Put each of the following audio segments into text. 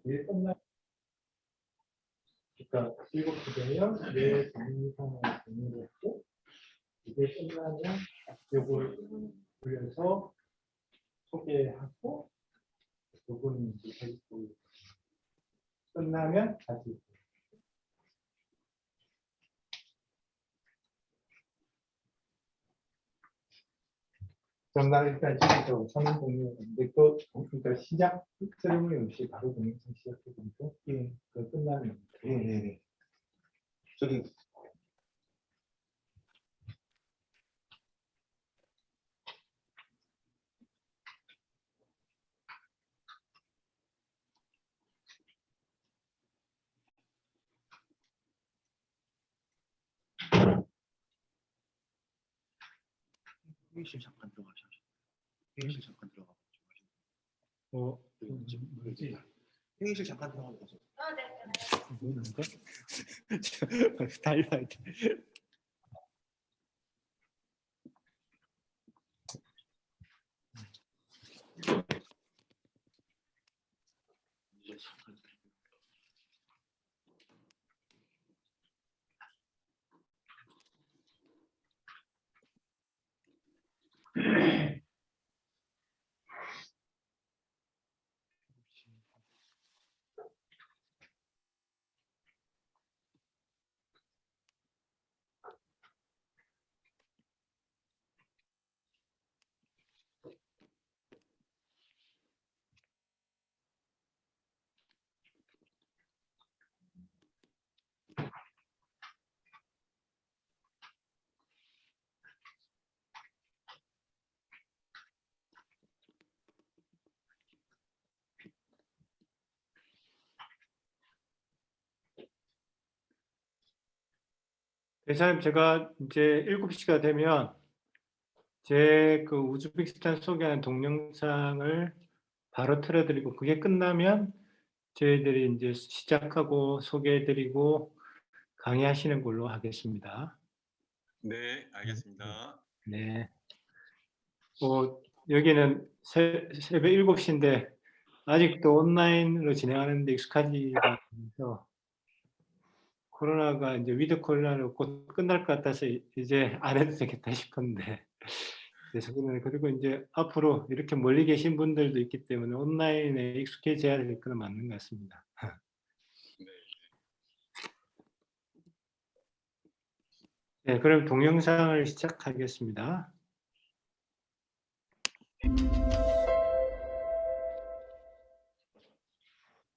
일 끝나, 그러니까 7시 되면 내 동영상을 공유했고, 이게 끝나면 요걸 돌려서 소개하고, 요거는 이제 페이스북 끝나면 다시. 그럼 나는 일단 지금부터 화면 공유했는데, 그러니까 시작 세레모니 없이 바로 동영상 시작해보니까, 예, 그 끝나면. 예. 저기 회의실 잠깐 들어가셔. 회의실 잠깐 들어가. 회의실 잠깐 들어가서. 뭔가? 다이라이트. 대사님, 제가 이제 7시가 되면 제 그 우즈베키스탄 소개하는 동영상을 바로 틀어드리고, 그게 끝나면 저희들이 이제 시작하고 소개해드리고 강의하시는 걸로 하겠습니다. 네, 알겠습니다. 네. 여기는 새벽 7시인데 아직도 온라인으로 진행하는데 익숙하지가 않아서, 코로나가 이제 위드 코로나로 곧 끝날 것 같아서 이제 안 해도 되겠다 싶었는데, 그래서 그리고 이제 앞으로 이렇게 멀리 계신 분들도 있기 때문에 온라인에 익숙해져야 될 건 맞는 것 같습니다. 네, 그럼 동영상을 시작하겠습니다.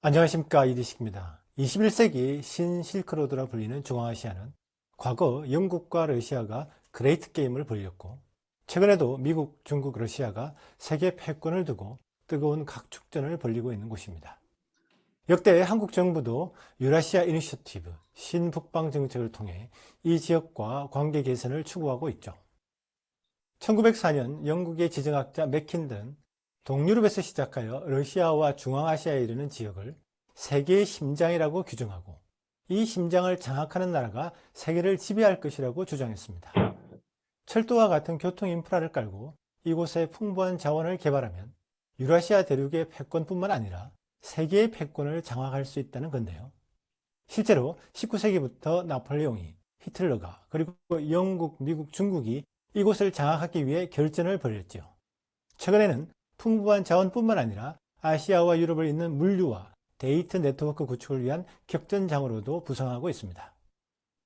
안녕하십니까, 이디식입니다. 21세기 신실크로드라 불리는 중앙아시아는 과거 영국과 러시아가 그레이트 게임을 벌였고, 최근에도 미국, 중국, 러시아가 세계 패권을 두고 뜨거운 각축전을 벌이고 있는 곳입니다. 역대 한국 정부도 유라시아 이니셔티브, 신북방 정책을 통해 이 지역과 관계 개선을 추구하고 있죠. 1904년 영국의 지정학자 맥킨드는 동유럽에서 시작하여 러시아와 중앙아시아에 이르는 지역을 세계의 심장이라고 규정하고, 이 심장을 장악하는 나라가 세계를 지배할 것이라고 주장했습니다. 철도와 같은 교통 인프라를 깔고 이곳에 풍부한 자원을 개발하면 유라시아 대륙의 패권뿐만 아니라 세계의 패권을 장악할 수 있다는 건데요. 실제로 19세기부터 나폴레옹이, 히틀러가, 그리고 영국, 미국, 중국이 이곳을 장악하기 위해 결전을 벌였죠. 최근에는 풍부한 자원뿐만 아니라 아시아와 유럽을 잇는 물류와 데이터 네트워크 구축을 위한 격전장으로도 부상하고 있습니다.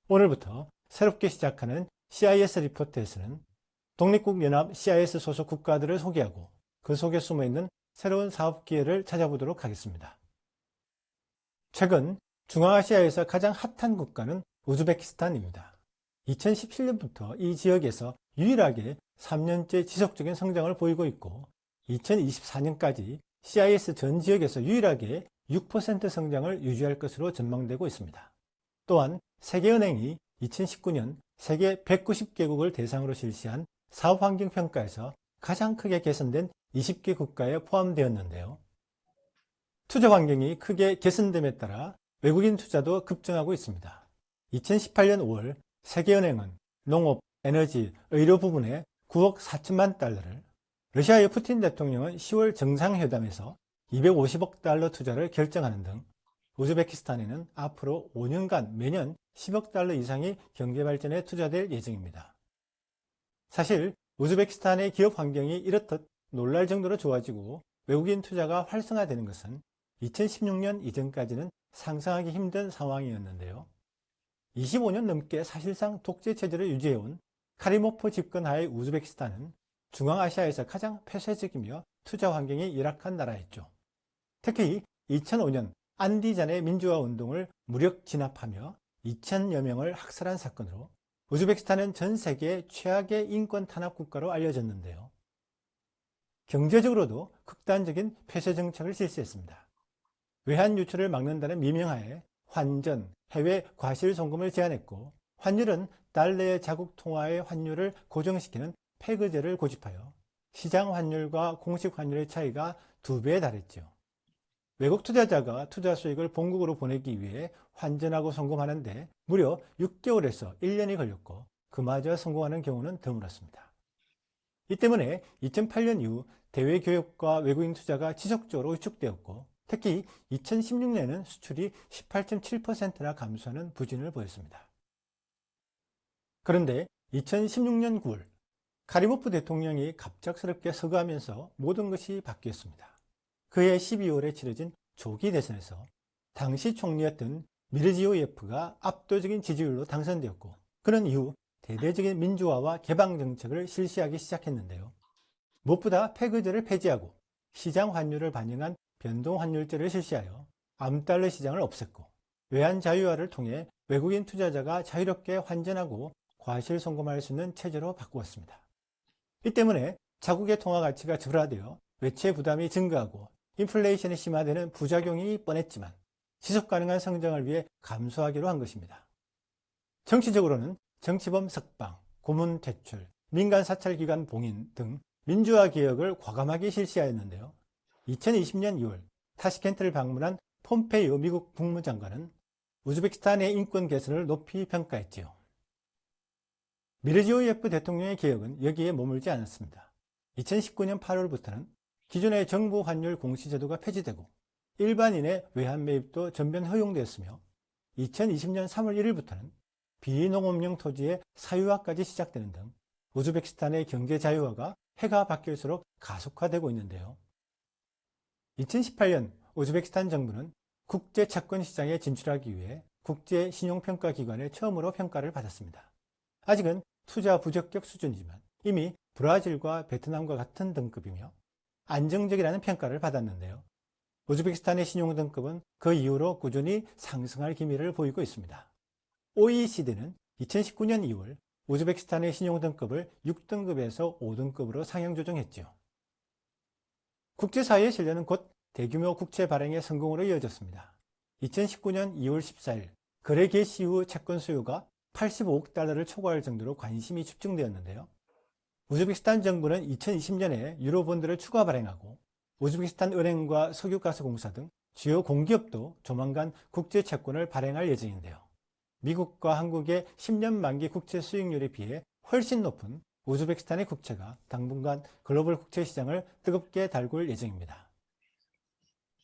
오늘부터 새롭게 시작하는 CIS 리포트에서는 독립국 연합 CIS 소속 국가들을 소개하고 그 속에 숨어있는 새로운 사업 기회를 찾아보도록 하겠습니다. 최근 중앙아시아에서 가장 핫한 국가는 우즈베키스탄입니다. 2017년부터 이 지역에서 유일하게 3년째 지속적인 성장을 보이고 있고, 2024년까지 CIS 전 지역에서 유일하게 6% 성장을 유지할 것으로 전망되고 있습니다. 또한 세계은행이 2019년 세계 190개국을 대상으로 실시한 사업환경평가에서 가장 크게 개선된 20개 국가에 포함되었는데요. 투자 환경이 크게 개선됨에 따라 외국인 투자도 급증하고 있습니다. 2018년 5월 세계은행은 농업, 에너지, 의료 부분에 9억 4천만 달러를, 러시아의 푸틴 대통령은 10월 정상회담에서 250억 달러 투자를 결정하는 등 우즈베키스탄에는 앞으로 5년간 매년 10억 달러 이상이 경제 발전에 투자될 예정입니다. 사실 우즈베키스탄의 기업 환경이 이렇듯 놀랄 정도로 좋아지고 외국인 투자가 활성화되는 것은 2016년 이전까지는 상상하기 힘든 상황이었는데요. 25년 넘게 사실상 독재 체제를 유지해온 카리모프 집권 하의 우즈베키스탄은 중앙아시아에서 가장 폐쇄적이며 투자 환경이 열악한 나라였죠. 특히 2005년 안디잔의 민주화 운동을 무력 진압하며 2000여 명을 학살한 사건으로 우즈베키스탄은 전 세계 최악의 인권 탄압 국가로 알려졌는데요. 경제적으로도 극단적인 폐쇄 정책을 실시했습니다. 외환 유출을 막는다는 미명하에 환전, 해외 과실 송금을 제한했고 환율은 달러의 자국 통화의 환율을 고정시키는 페그제를 고집하여 시장 환율과 공식 환율의 차이가 2배에 달했죠. 외국 투자자가 투자 수익을 본국으로 보내기 위해 환전하고 송금하는데 무려 6개월에서 1년이 걸렸고 그마저 성공하는 경우는 드물었습니다. 이 때문에 2008년 이후 대외 교역과 외국인 투자가 지속적으로 위축되었고 특히 2016년에는 수출이 18.7%나 감소하는 부진을 보였습니다. 그런데 2016년 9월 카리모프 대통령이 갑작스럽게 서거하면서 모든 것이 바뀌었습니다. 그해 12월에 치러진 조기 대선에서 당시 총리였던 미르지오예프가 압도적인 지지율로 당선되었고 그는 이후 대대적인 민주화와 개방 정책을 실시하기 시작했는데요. 무엇보다 페그제를 폐지하고 시장 환율을 반영한 변동환율제를 실시하여 암달러 시장을 없앴고 외환 자유화를 통해 외국인 투자자가 자유롭게 환전하고 과실 송금할 수 있는 체제로 바꾸었습니다. 이 때문에 자국의 통화 가치가 저하되어 외채 부담이 증가하고 인플레이션이 심화되는 부작용이 뻔했지만 지속 가능한 성장을 위해 감수하기로 한 것입니다. 정치적으로는 정치범 석방, 고문 퇴출, 민간 사찰기관 봉인 등 민주화 개혁을 과감하게 실시하였는데요. 2020년 2월 타시켄트를 방문한 폼페이오 미국 국무장관은 우즈베키스탄의 인권 개선을 높이 평가했지요. 미르지오예프 대통령의 개혁은 여기에 머물지 않았습니다. 2019년 8월부터는 기존의 정부 환율 공시제도가 폐지되고 일반인의 외환 매입도 전면 허용되었으며 2020년 3월 1일부터는 비농업용 토지의 사유화까지 시작되는 등 우즈베키스탄의 경제 자유화가 해가 바뀔수록 가속화되고 있는데요. 2018년 우즈베키스탄 정부는 국제 채권 시장에 진출하기 위해 국제 신용평가기관의 처음으로 평가를 받았습니다. 아직은 투자 부적격 수준이지만 이미 브라질과 베트남과 같은 등급이며 안정적이라는 평가를 받았는데요. 우즈베키스탄의 신용 등급은 그 이후로 꾸준히 상승할 기미를 보이고 있습니다. OECD는 2019년 2월 우즈베키스탄의 신용 등급을 6등급에서 5등급으로 상향 조정했지요. 국제사회의 신뢰는 곧 대규모 국채 발행의 성공으로 이어졌습니다. 2019년 2월 14일 거래 개시 후 채권 수요가 85억 달러를 초과할 정도로 관심이 집중되었는데요. 우즈베키스탄 정부는 2020년에 유로본드를 추가 발행하고 우즈베키스탄 은행과 석유가스공사 등 주요 공기업도 조만간 국제 채권을 발행할 예정인데요. 미국과 한국의 10년 만기 국채 수익률에 비해 훨씬 높은 우즈베키스탄의 국채가 당분간 글로벌 국채 시장을 뜨겁게 달굴 예정입니다.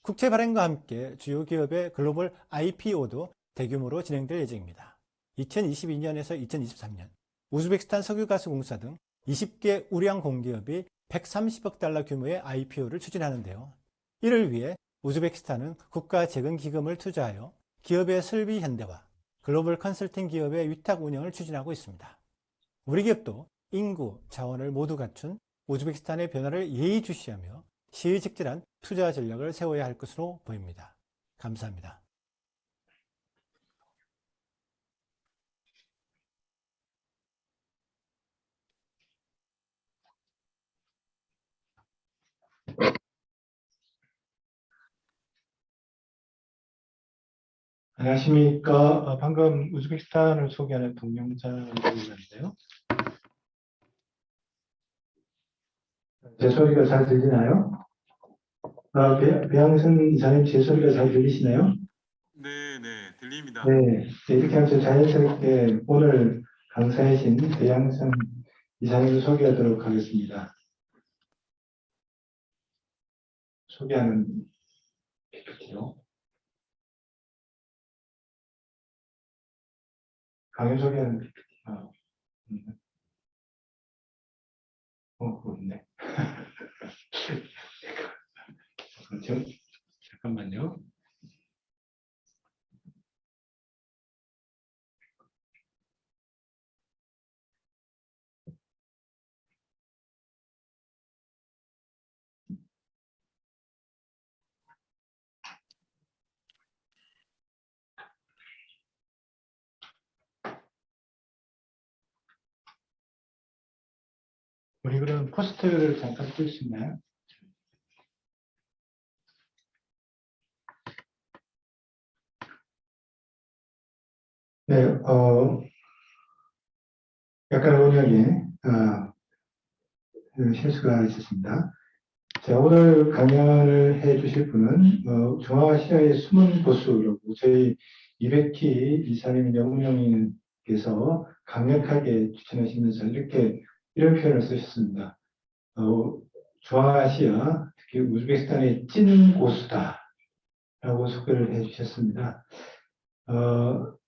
국채 발행과 함께 주요 기업의 글로벌 IPO도 대규모로 진행될 예정입니다. 2022년에서 2023년 우즈베키스탄 석유가스공사 등 20개 우량 공기업이 130억 달러 규모의 IPO를 추진하는데요. 이를 위해 우즈베키스탄은 국가재건기금을 투자하여 기업의 설비 현대화, 글로벌 컨설팅 기업의 위탁 운영을 추진하고 있습니다. 우리 기업도 인구, 자원을 모두 갖춘 우즈베키스탄의 변화를 예의주시하며 시의적절한 투자 전략을 세워야 할 것으로 보입니다. 감사합니다. 안녕하십니까. 방금 우즈베키스탄을 소개하는 동영상을 보고 있는데요. 제 소리가 잘 들리나요? 배양선 이사님 제 소리가 잘 들리시나요? 네, 네, 들립니다. 네, 이렇게 하면서 자연스럽게 오늘 강사이신 배양선 이사님을 소개하도록 하겠습니다. 소개하는 PPT로. 강연 소개하는 PPT가 그거 있네. 잠깐만요. 우리 그럼 포스트를 잠깐 뜰 수 있나요? 네, 약간 오늘에 실수가 있었습니다. 자, 오늘 강연을 해 주실 분은 중앙아시아의 숨은 보수라고 저희 200기 이사님 명운영님께서 강력하게 추천하시면서 이런 표현을 쓰셨습니다. 중앙아시아, 특히 우즈베키스탄의 찐 고수다라고 소개를 해 주셨습니다.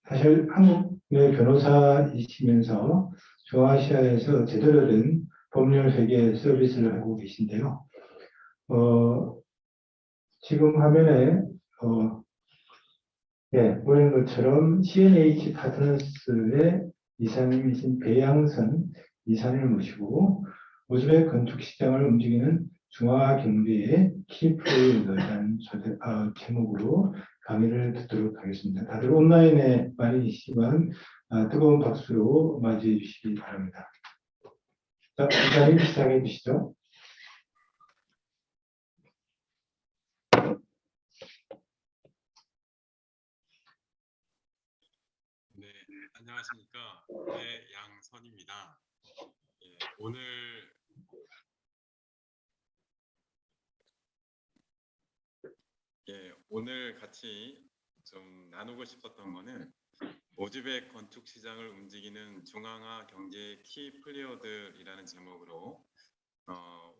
사실 한국의 변호사이시면서 중앙아시아에서 제대로 된 법률 회계 서비스를 하고 계신데요. 지금 화면에 보이는 것처럼 CNH 파트너스의 이사님이신 배양선 이사님을 모시고 우즈벡 건축 시장을 움직이는 중화 경제의 키플레이어라는 제목으로 강의를 듣도록 하겠습니다. 다들 온라인에 많이 계시지만 뜨거운 박수로 맞이해 주시기 바랍니다. 자, 이사님 시작해 주시죠. 네, 안녕하십니까. 배양선입니다. 예, 오늘 같이 좀 나누고 싶었던 거는 우즈벡 건축 시장을 움직이는 중앙화 경제 키 플레이어들이라는 제목으로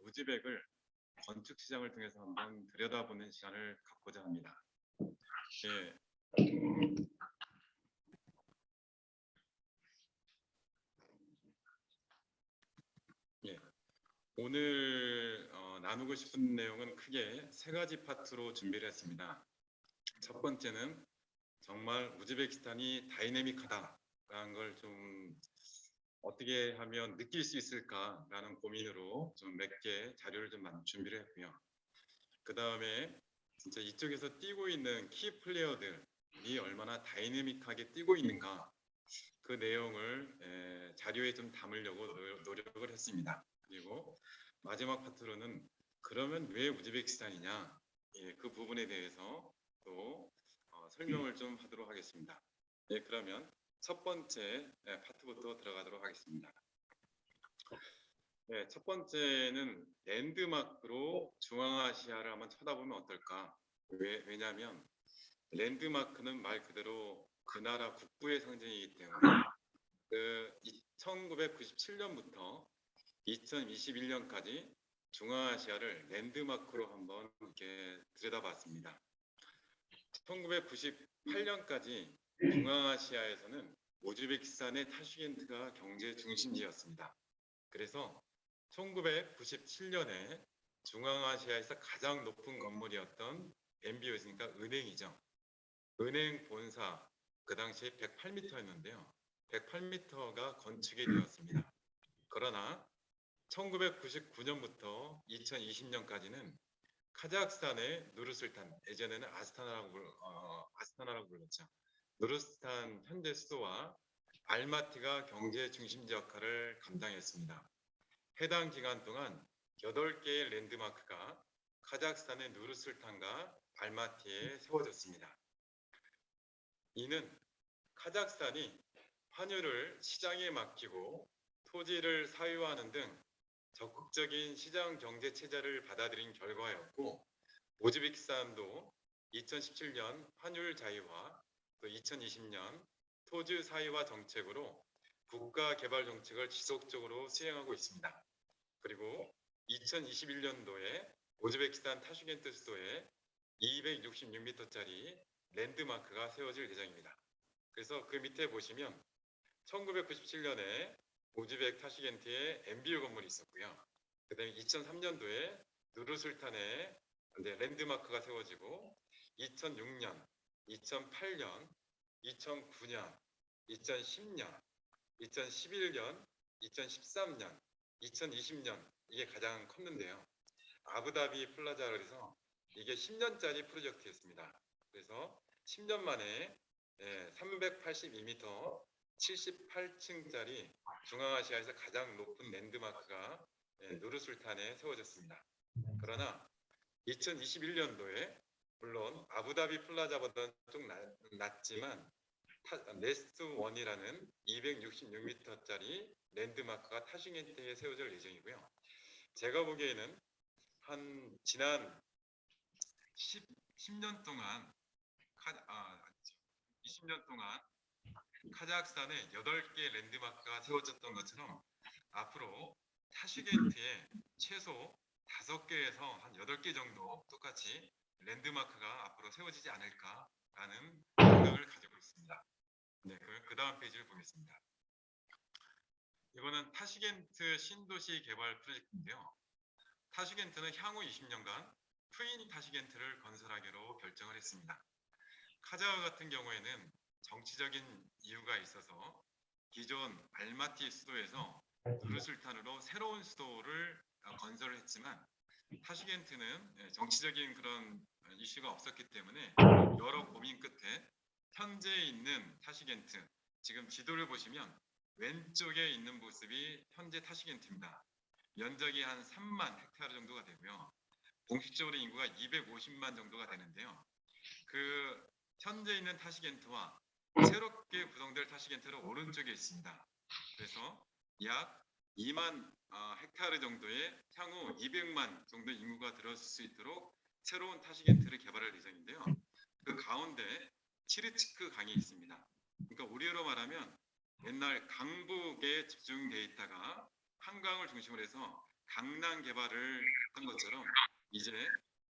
우즈벡을 건축 시장을 통해서 한번 들여다보는 시간을 갖고자 합니다. 예, 오늘 나누고 싶은 내용은 크게 세 가지 파트로 준비를 했습니다. 첫 번째는 정말 우즈베키스탄이 다이내믹하다라는 걸 좀 어떻게 하면 느낄 수 있을까라는 고민으로 좀 몇 개 자료를 좀 준비를 했고요. 그 다음에 진짜 이쪽에서 뛰고 있는 키 플레이어들이 얼마나 다이내믹하게 뛰고 있는가 그 내용을 자료에 좀 담으려고 노력을 했습니다. 그리고 마지막 파트로는 그러면 왜 우즈베키스탄이냐 그 부분에 대해서 또 설명을 좀 하도록 하겠습니다. 그러면 첫 번째 파트부터 들어가도록 하겠습니다. 첫 번째는 랜드마크로 중앙아시아를 한번 쳐다보면 어떨까? 왜냐하면 랜드마크는 말 그대로 그 나라 국부의 상징이기 때문에 1997년부터 2021년까지 중앙아시아를 랜드마크로 한번 이렇게 들여다봤습니다. 1998년까지 중앙아시아에서는 우즈베키스탄의 타슈켄트가 경제 중심지였습니다. 그래서 1997년에 중앙아시아에서 가장 높은 건물이었던 MBO였으니까 은행이죠. 은행 본사 그 당시에 108m였는데요. 108m가 건축이 되었습니다. 그러나 1999년부터 2020년까지는 카자흐스탄의 누르술탄, 예전에는 아스타나라고 불렀죠. 누르술탄 현재 수도와 알마티가 경제 중심지 역할을 감당했습니다. 해당 기간 동안 8개의 랜드마크가 카자흐스탄의 누르술탄과 알마티에 세워졌습니다. 이는 카자흐스탄이 환율을 시장에 맡기고 토지를 사유화하는 등 적극적인 시장 경제 체제를 받아들인 결과였고, 우즈베키스탄도 2017년 환율 자유화, 또 2020년 토지 사유화 정책으로 국가 개발 정책을 지속적으로 수행하고 있습니다. 그리고 2021년도에 우즈베키스탄 타슈켄트 수도에 266m짜리 랜드마크가 세워질 예정입니다. 그래서 그 밑에 보시면 1997년에 우즈벡 타시겐트에 MBO 건물이 있었고요. 그다음에 2003년도에 누르술탄에 랜드마크가 세워지고 2006년, 2008년, 2009년, 2010년, 2011년, 2013년, 2020년 이게 가장 컸는데요. 아부다비 플라자를 해서 이게 10년짜리 프로젝트였습니다. 그래서 10년 만에 382m, 78층짜리 중앙아시아에서 가장 높은 랜드마크가 누르술탄에 세워졌습니다. 그러나 2021년도에 물론 아부다비 플라자보다는 좀 낮지만 네스트 1이라는 266m짜리 랜드마크가 타시겐트에 세워질 예정이고요. 제가 보기에는 한 지난 10년 동안 20년 동안 카자흐스탄에 8개 랜드마크가 세워졌던 것처럼 앞으로 타시겐트에 최소 5개에서 한 8개 정도 똑같이 랜드마크가 앞으로 세워지지 않을까라는 생각을 가지고 있습니다. 네, 그 다음 페이지를 보겠습니다. 이거는 타시겐트 신도시 개발 프로젝트인데요. 타시겐트는 향후 20년간 트윈 타시겐트를 건설하기로 결정을 했습니다. 카자흐 같은 경우에는 정치적인 이유가 있어서 기존 알마티 수도에서 누르술탄으로 새로운 수도를 건설을 했지만 타시겐트는 정치적인 그런 이슈가 없었기 때문에 여러 고민 끝에 현재 있는 타시겐트, 지금 지도를 보시면 왼쪽에 있는 모습이 현재 타시겐트입니다. 면적이 한 3만 헥타르 정도가 되고요. 공식적으로 인구가 250만 정도가 되는데요. 그 현재 있는 타시겐트와 새롭게 구성될 타시겐트는 오른쪽에 있습니다. 그래서 약 2만 헥타르 정도의 향후 200만 정도 인구가 들어설 수 있도록 새로운 타시겐트를 개발할 예정인데요. 그 가운데 치르츠크 강이 있습니다. 그러니까 우리로 말하면 옛날 강북에 집중돼 있다가 한강을 중심으로 해서 강남 개발을 했던 것처럼 이제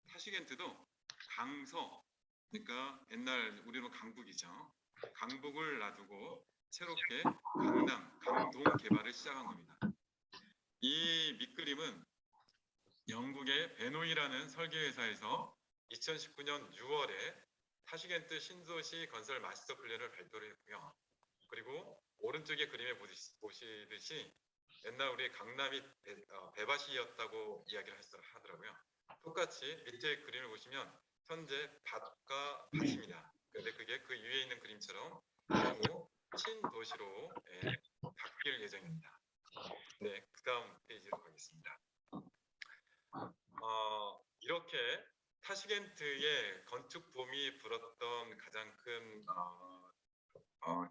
타시겐트도 강서, 그러니까 옛날 우리로 강북이죠. 강북을 놔두고 새롭게 강남, 강동 개발을 시작한 겁니다. 이 밑그림은 영국의 베노이라는 설계회사에서 2019년 6월에 타시겐트 신도시 건설 마스터 플랜을 발표를 했고요. 그리고 오른쪽의 그림에 보시듯이 옛날 우리 강남이 배밭이었다고 이야기를 하더라고요. 똑같이 밑에 그림을 보시면 현재 밭과 밭입니다. 그런데 그게 그 위에 있는 그림처럼 향후 신도시로 바뀔 예정입니다. 네, 그 다음 페이지로 가겠습니다. 이렇게 타시겐트의 건축 붐이 불었던 가장 큰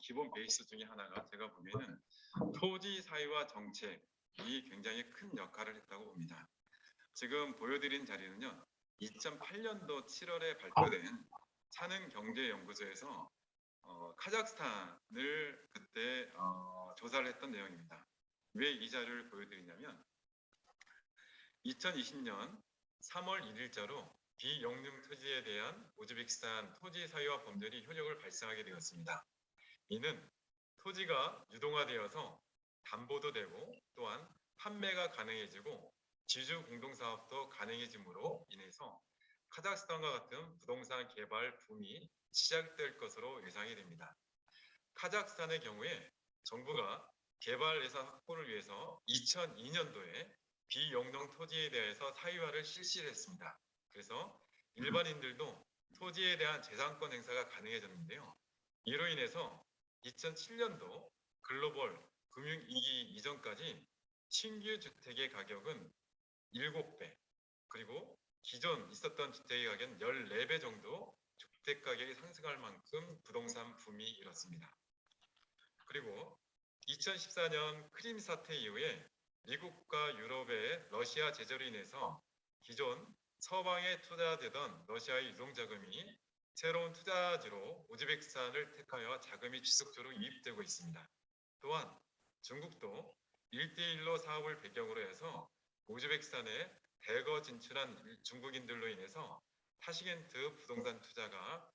기본 베이스 중에 하나가 제가 보기에는 토지 사유와 정책이 굉장히 큰 역할을 했다고 봅니다. 지금 보여드린 자리는요, 2008년도 7월에 발표된 산은경제연구소에서 카자흐스탄을 그때 조사를 했던 내용입니다. 왜 이 자료를 보여드리냐면 2020년 3월 1일자로 비영능 토지에 대한 우즈베키스탄 토지 사유화 법률이 효력을 발생하게 되었습니다. 이는 토지가 유동화되어서 담보도 되고 또한 판매가 가능해지고 지주 공동사업도 가능해짐으로 인해서 카자흐스탄과 같은 부동산 개발 붐이 시작될 것으로 예상이 됩니다. 카자흐스탄의 경우에 정부가 개발 예산 확보를 위해서 2002년도에 비영농 토지에 대해서 사유화를 실시를 했습니다. 그래서 일반인들도 토지에 대한 재산권 행사가 가능해졌는데요. 이로 인해서 2007년도 글로벌 금융위기 이전까지 신규 주택의 가격은 7배, 그리고 기존 있었던 주택의 가격은 14배 정도 주택 가격이 상승할 만큼 부동산 붐이 일었습니다. 그리고 2014년 크림 사태 이후에 미국과 유럽의 러시아 제재로 인해서 기존 서방에 투자되던 러시아의 유동자금이 새로운 투자지로 우즈베키스탄을 택하여 자금이 지속적으로 유입되고 있습니다. 또한 중국도 1대1로 사업을 배경으로 해서 우즈베키스탄에 대거 진출한 중국인들로 인해서 타시겐트 부동산 투자가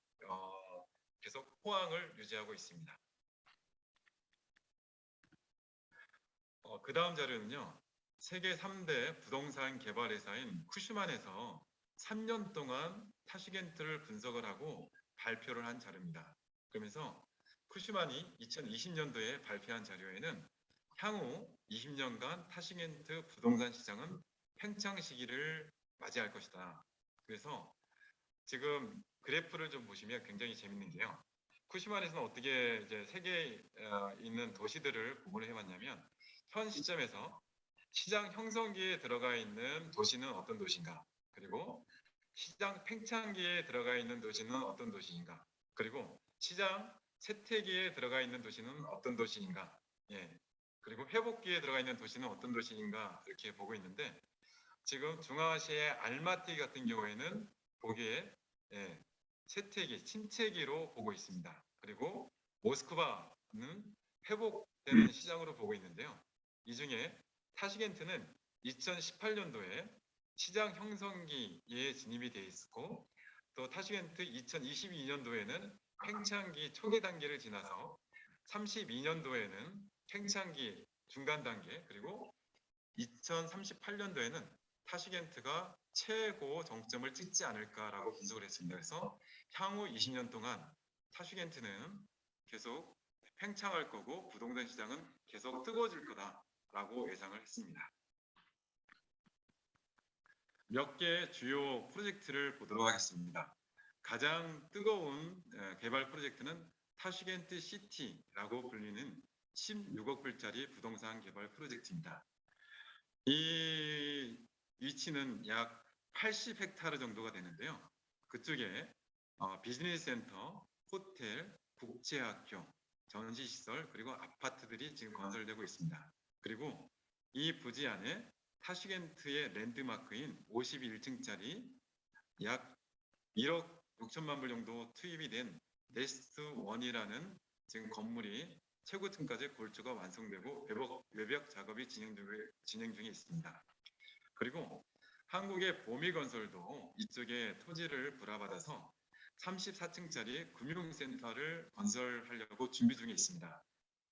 계속 호황을 유지하고 있습니다. 그 다음 자료는요. 세계 3대 부동산 개발 회사인 쿠슈만에서 3년 동안 타시겐트를 분석을 하고 발표를 한 자료입니다. 그러면서 쿠슈만이 2020년도에 발표한 자료에는 향후 20년간 타시겐트 부동산 시장은 팽창 시기를 맞이할 것이다. 그래서 지금 그래프를 좀 보시면 굉장히 재밌는 게요. 쿠슈만에서는 어떻게 이제 세계에 있는 도시들을 구분을 해봤냐면 현 시점에서 시장 형성기에 들어가 있는 도시는 어떤 도시인가, 그리고 시장 팽창기에 들어가 있는 도시는 어떤 도시인가, 그리고 시장 쇠퇴기에 들어가 있는 도시는 어떤 도시인가, 예, 그리고 회복기에 들어가 있는 도시는 어떤 도시인가 이렇게 보고 있는데 지금 중앙아시아의 알마티 같은 경우에는 보기에 쇠퇴기, 침체기로 보고 있습니다. 그리고 모스크바는 회복되는 시장으로 보고 있는데요. 이 중에 타시겐트는 2018년도에 시장 형성기에 진입이 돼 있고 또 타시겐트 2022년도에는 팽창기 초기 단계를 지나서 32년도에는 팽창기 중간 단계, 그리고 2038년도에는 타시겐트가 최고 정점을 찍지 않을까라고 분석을 했습니다. 그래서 향후 20년 동안 타시겐트는 계속 팽창할 거고 부동산 시장은 계속 뜨거워질 거다라고 예상을 했습니다. 몇 개의 주요 프로젝트를 보도록 하겠습니다. 가장 뜨거운 개발 프로젝트는 타시겐트 시티라고 불리는 16억 불짜리 부동산 개발 프로젝트입니다. 이 위치는 약 80헥타르 정도가 되는데요. 그쪽에 비즈니스 센터, 호텔, 국제학교, 전시시설, 그리고 아파트들이 지금 건설되고 있습니다. 그리고 이 부지 안에 타시겐트의 랜드마크인 51층짜리 약 1억 6천만 불 정도 투입이 된 네스트 1이라는 지금 건물이 최고층까지 골조가 완성되고 외벽 작업이 진행 중에 있습니다. 그리고 한국의 보미건설도 이쪽에 토지를 불화받아서 34층짜리 금융센터를 건설하려고 준비 중에 있습니다.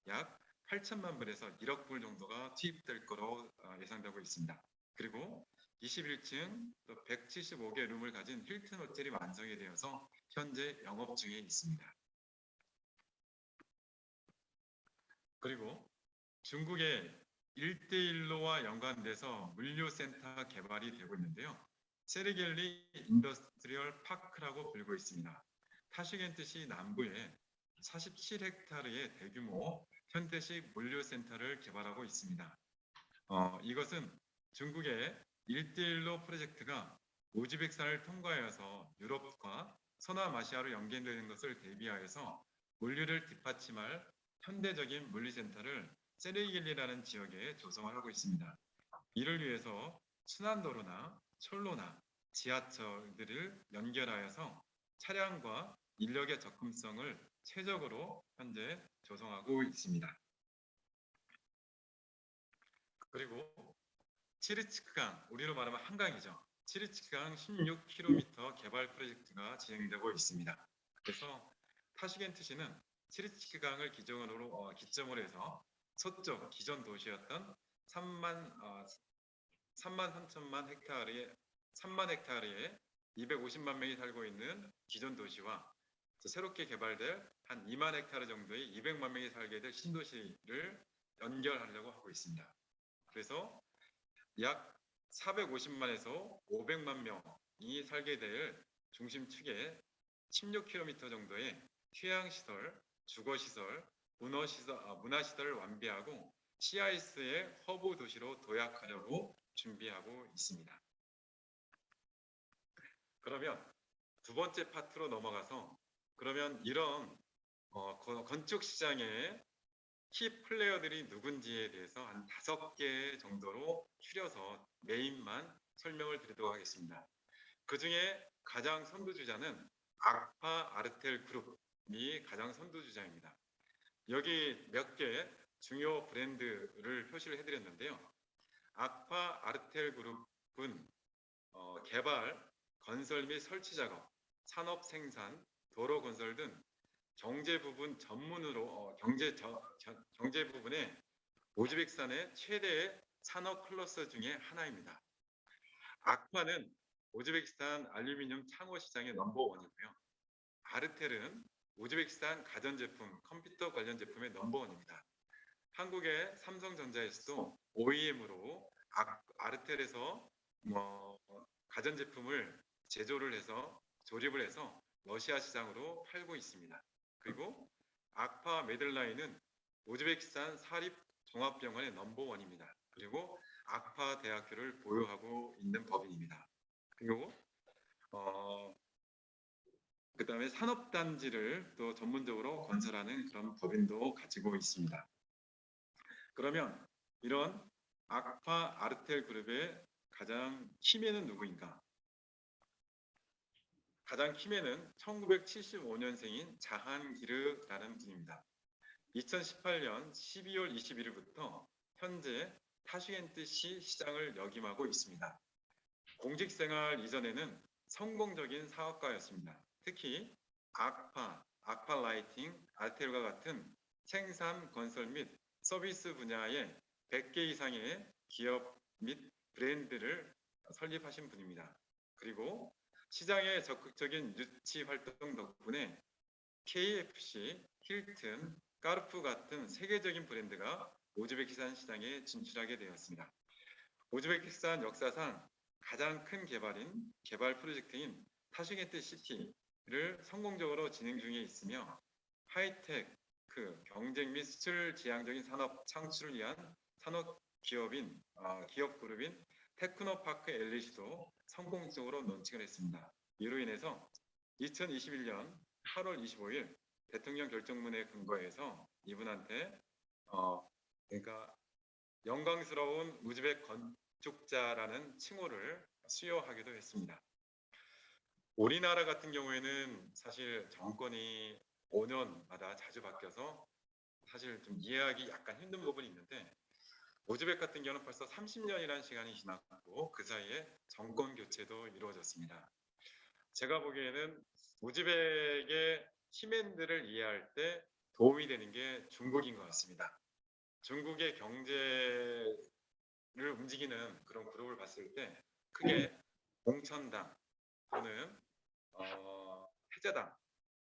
약 8천만 불에서 1억 불 정도가 투입될 거로 예상되고 있습니다. 그리고 21층 또 175개 룸을 가진 힐튼 호텔이 완성이 되어서 현재 영업 중에 있습니다. 그리고 중국의 1대1로와 연관돼서 물류센터 개발이 되고 있는데요. 세르겔리 인더스트리얼 파크라고 불리고 있습니다. 타시겐트시 남부에 47헥타르의 대규모 현대식 물류센터를 개발하고 있습니다. 이것은 중국의 1대1로 프로젝트가 우즈베키스탄을 통과하여서 유럽과 서남아시아로 연계되는 것을 대비하여서 물류를 뒷받침할 현대적인 물류센터를 세르겔리라는 지역에 조성을 하고 있습니다. 이를 위해서 순환도로나 철로나 지하철들을 연결하여서 차량과 인력의 접근성을 최적으로 현재 조성하고 있습니다. 그리고 치르츠크강, 우리로 말하면 한강이죠. 치르츠크강 16km 개발 프로젝트가 진행되고 있습니다. 그래서 타시겐트시는 치르츠크강을 기점으로 해서 서쪽 기존 도시였던 3만 3천만 헥타르에 250만 명이 살고 있는 기존 도시와 새롭게 개발될 한 2만 헥타르 정도의 200만 명이 살게 될 신도시를 연결하려고 하고 있습니다. 그래서 약 450만에서 500만 명이 살게 될 중심축에 16km 정도의 휴양시설, 주거시설, 문화시설을 완비하고 CIS의 허브 도시로 도약하려고 준비하고 있습니다. 그러면 두 번째 파트로 넘어가서 그러면 이런 건축 시장의 키 플레이어들이 누군지에 대해서 한 5개 정도로 추려서 메인만 설명을 드리도록 하겠습니다. 그 중에 가장 선두주자는 악파 아르텔 그룹이 가장 선두주자입니다. 여기 몇 개 중요 브랜드를 표시를 해드렸는데요. 악파 아르텔 그룹은 개발 건설 및 설치 작업, 산업 생산, 도로 건설 등 경제 부분 전문으로 경제 부분에 우즈베키스탄의 최대의 산업 클러스터 중에 하나입니다. 악파는 우즈베키스탄 알루미늄 창호 시장의 넘버원이고요. 아르텔은 우즈베키스탄 가전제품, 컴퓨터 관련 제품의 넘버원입니다. 한국의 삼성전자에서도 OEM으로 아르텔에서 가전제품을 제조를 해서 조립을 해서 러시아 시장으로 팔고 있습니다. 그리고 악파 메들라인은 우즈베키스탄 사립 종합병원의 넘버원입니다. 그리고 악파 대학교를 보유하고 있는 법인입니다. 그리고 그다음에 산업단지를 또 전문적으로 건설하는 그런 법인도 가지고 있습니다. 그러면 이런 악파 아르텔 그룹의 가장 키맨은 누구인가? 가장 키맨은 1975년생인 자한기르라는 분입니다. 2018년 12월 21일부터 현재 타슈켄트시 시장을 역임하고 있습니다. 공직생활 이전에는 성공적인 사업가였습니다. 특히 악파 라이팅, 아르텔과 같은 생산, 건설 및 서비스 분야의 100개 이상의 기업 및 브랜드를 설립하신 분입니다. 그리고 시장의 적극적인 유치 활동 덕분에 KFC, 힐튼, 까르푸 같은 세계적인 브랜드가 우즈베키스탄 시장에 진출하게 되었습니다. 우즈베키스탄 역사상 가장 큰 개발 프로젝트인 타슈켄트 시티를 성공적으로 진행 중에 있으며 하이테크, 경쟁 및 수출 지향적인 산업 창출을 위한 기업 그룹인 테크노파크 엘리시도 성공적으로 론칭을 했습니다. 이로 인해서 2021년 8월 25일 대통령 결정문에 근거해서 이분한테 그러니까 영광스러운 우즈벡 건축자라는 칭호를 수여하기도 했습니다. 우리나라 같은 경우에는 사실 정권이 5년마다 자주 바뀌어서 사실 좀 이해하기 약간 힘든 부분이 있는데 우즈벡 같은 경우는 벌써 30년이라는 시간이 지났고 그 사이에 정권 교체도 이루어졌습니다. 제가 보기에는 우즈벡의 키맨들을 이해할 때 도움이 되는 게 중국인 것 같습니다. 중국의 경제를 움직이는 그런 그룹을 봤을 때 크게 공천당 또는 해자당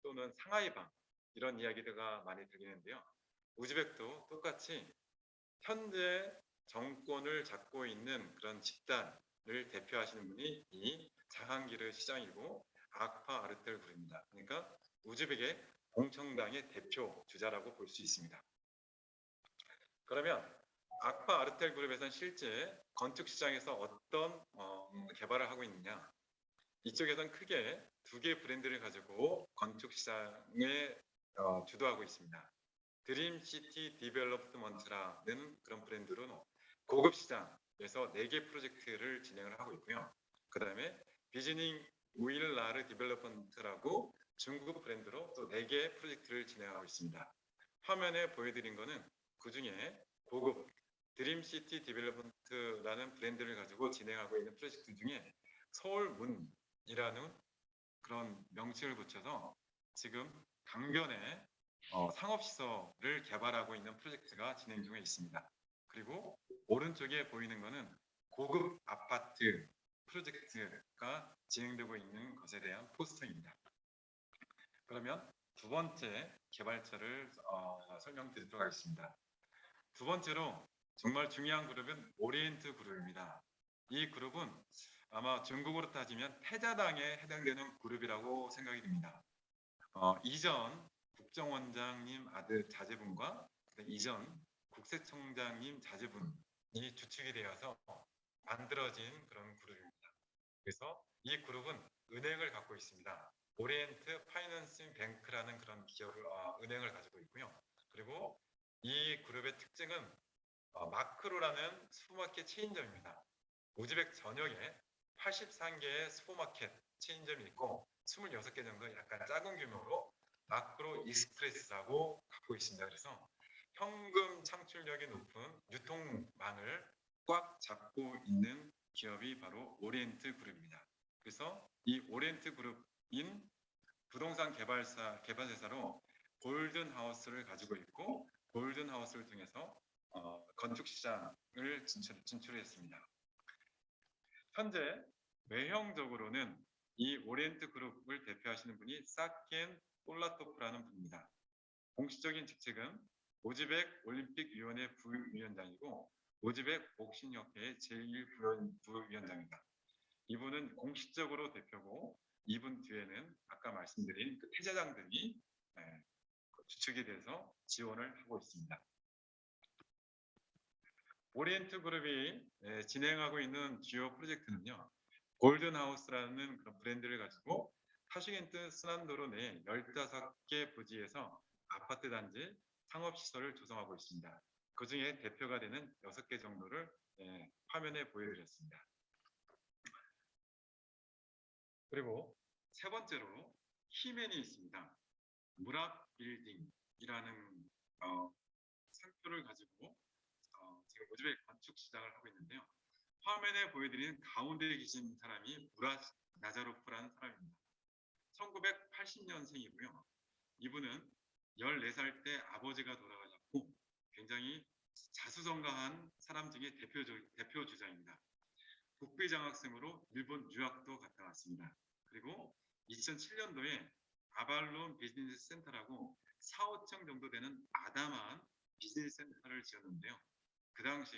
또는 상하이방 이런 이야기가 많이 들리는데요. 우즈벡도 똑같이 현재 정권을 잡고 있는 그런 집단을 대표하시는 분이 이 자한기르 시장이고 악파 아르텔 그룹입니다. 그러니까 우즈벡의 공청당의 대표 주자라고 볼 수 있습니다. 그러면 악파 아르텔 그룹에서는 실제 건축 시장에서 어떤 개발을 하고 있느냐? 이쪽에서는 크게 두 개의 브랜드를 가지고 건축 시장에 주도하고 있습니다. 드림시티 디벨롭먼트라는 그런 브랜드로 고급 시장에서 4개 프로젝트를 진행을 하고 있고요. 그 다음에 비즈닝 우일라르 디벨롭먼트라고 중국 브랜드로 또 4개 프로젝트를 진행하고 있습니다. 화면에 보여드린 거는 그 중에 고급 드림시티 디벨롭먼트라는 브랜드를 가지고 진행하고 있는 프로젝트 중에 서울문이라는 그런 명칭을 붙여서 지금 강변에 상업시설을 개발하고 있는 프로젝트가 진행 중에 있습니다. 그리고 오른쪽에 보이는 것은 고급 아파트 프로젝트가 진행되고 있는 것에 대한 포스터입니다. 그러면 두 번째 개발처를 설명드리도록 하겠습니다. 두 번째로 정말 중요한 그룹은 오리엔트 그룹입니다. 이 그룹은 아마 중국어로 따지면 패자당에 해당되는 그룹이라고 생각이 듭니다. 이전 국정원장님 아들 자제분과 이전 국세청장님 자제분이 주축이 되어서 만들어진 그런 그룹입니다. 그래서 이 그룹은 은행을 갖고 있습니다. 오리엔트 파이낸싱 뱅크라는 그런 기업을 은행을 가지고 있고요. 그리고 이 그룹의 특징은 마크로라는 슈퍼마켓 체인점입니다. 우즈벡 전역에 83개의 슈퍼마켓 체인점이 있고 26개 정도 약간 작은 규모로 마크로 익스프레스라고 갖고 있습니다. 그래서 현금 창출력이 높은 유통망을 꽉 잡고 있는 기업이 바로 오리엔트 그룹입니다. 그래서 이 오리엔트 그룹인 부동산 개발회사로 골든 하우스를 가지고 있고 골든 하우스를 통해서 건축 시장을 진출했습니다. 현재 외형적으로는 이 오리엔트 그룹을 대표하시는 분이 사켄 폴라토프라는 분입니다. 공식적인 직책은 오즈벡 올림픽 위원회 부위원장이고 오즈벡 복싱협회의 제1부위원장입니다. 이분은 공식적으로 대표고 이분 뒤에는 아까 말씀드린 그 태자장들이 주축이 돼서 지원을 하고 있습니다. 오리엔트 그룹이 진행하고 있는 주요 프로젝트는요. 골든하우스라는 그런 브랜드를 가지고 타슈겐트 스난도로 내 15개 부지에서 아파트 단지, 상업시설을 조성하고 있습니다. 그 중에 대표가 되는 6개 정도를 화면에 보여드렸습니다. 그리고 세 번째로 키맨이 있습니다. 무랍 빌딩이라는 상표를 가지고 지금 오즈벡 건축 시장을 하고 있는데요. 화면에 보여드리는 가운데에 계신 사람이 무랏 나자로프라는 사람입니다. 1980년생이고요. 이분은 14살 때 아버지가 돌아가셨고 굉장히 자수성가한 사람 중에 대표 주자입니다. 국비 장학생으로 일본 유학도 갔다 왔습니다. 그리고 2007년도에 아발론 비즈니스 센터라고 4, 5층 정도 되는 아담한 비즈니스 센터를 지었는데요. 그 당시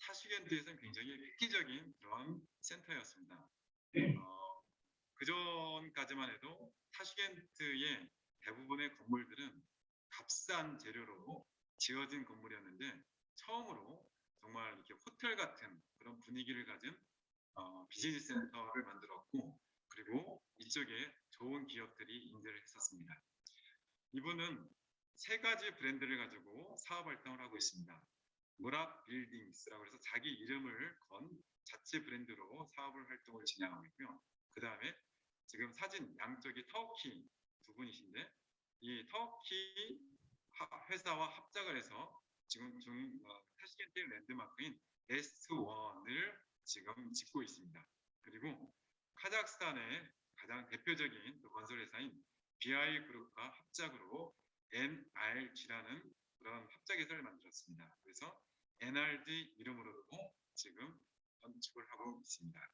타슈겐트에서는 굉장히 획기적인 그런 센터였습니다. 그 전까지만 해도 타슈겐트의 대부분의 건물들은 값싼 재료로 지어진 건물이었는데 처음으로 정말 이렇게 호텔 같은 그런 분위기를 가진 비즈니스 센터를 만들었고 그리고 이쪽에 좋은 기업들이 인재를 했었습니다. 이분은 세 가지 브랜드를 가지고 사업 활동을 하고 있습니다. 무랍 빌딩스라고 해서 자기 이름을 건 자체 브랜드로 사업을 활동을 진행하고 있고요. 그 다음에 지금 사진 양쪽이 터키 두 분이신데 이 터키 회사와 합작을 해서 지금 타슈겐트 랜드마크인 S1을 지금 짓고 있습니다. 그리고 카자흐스탄의 가장 대표적인 건설 회사인 BI 그룹과 합작으로 NRG라는 그런 합작회사를 만들었습니다. 그래서 NRG 이름으로도 지금 건축을 하고 있습니다.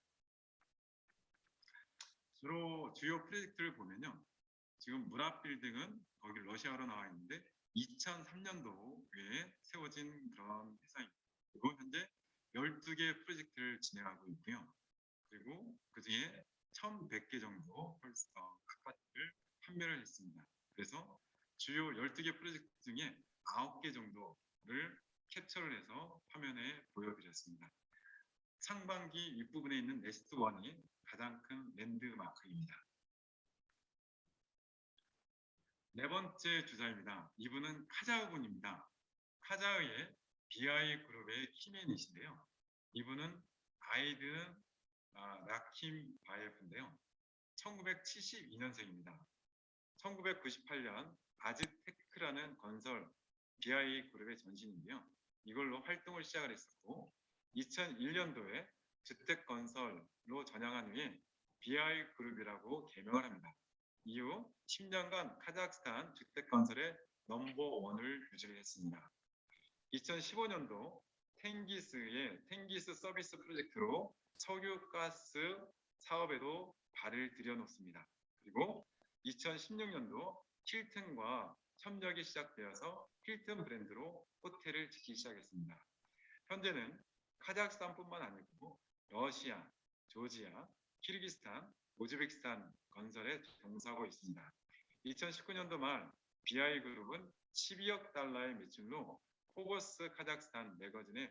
주요 프로젝트를 보면요. 지금 무랍 빌딩은 거기 러시아로 나와 있는데 2003년도에 세워진 그런 회사입니다. 그리고 현재 12개 프로젝트를 진행하고 있고요. 그리고 그중에 1,100개 정도 아파트를 판매를 했습니다. 그래서 주요 12개 프로젝트 중에 9개 정도를 캡처를 해서 화면에 보여드렸습니다. 상반기 윗부분에 있는 네스트 1이 가장 큰 랜드마크입니다. 네 번째 주자입니다. 이분은 카자흐 분입니다. 카자흐의 BI 그룹의 키맨이신데요. 이분은 아이드 라킴 바예프인데요. 1972년생입니다. 1998년 아즈테크라는 건설 BI 그룹의 전신인데요. 이걸로 활동을 시작을 했었고 2001년도에 주택건설로 전향한 후에 BI 그룹이라고 개명을 합니다. 이후 10년간 카자흐스탄 주택건설의 넘버1을 유지를 했습니다. 2015년도 탱기스의 탱기스 서비스 프로젝트로 석유가스 사업에도 발을 들여놓습니다. 그리고 2016년도 힐튼과 협력이 시작되어서 힐튼 브랜드로 호텔을 짓기 시작했습니다. 현재는 카자흐스탄뿐만 아니고 러시아, 조지아, 키르기스탄, 우즈베키스탄 건설에 종사하고 있습니다. 2019년도 말 BI그룹은 12억 달러의 매출로 포버스 카자흐스탄 매거진의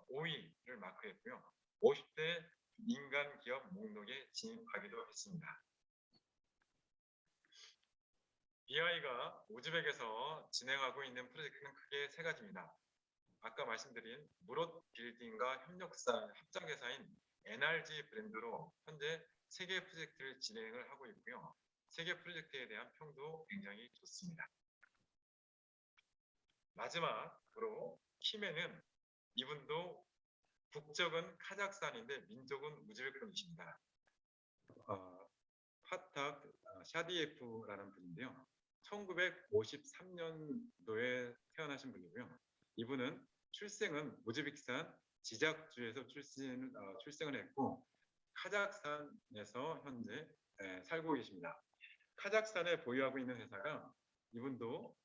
5위를 마크했고요. 50대 민간 기업 목록에 진입하기도 했습니다. BI가 우즈벡에서 진행하고 있는 프로젝트는 크게 세 가지입니다. 아까 말씀드린 무롯 빌딩과 합작회사인 NRG 브랜드로 현재 3개 프로젝트를 진행을 하고 있고요. 3개 프로젝트에 대한 평도 굉장히 좋습니다. 마지막으로 키맨은 이분도 국적은 카자흐스탄인데 민족은 우즈벡 분이십니다. 파탁 샤디예프라는 분인데요. 1953년도에 태어나신 분이고요. 이분은 출생은 우즈베키스탄 지작주에서 출생을 했고 카자흐스탄에서 현재 살고 계십니다. 카자흐스탄에 보유하고 있는 회사가 이분도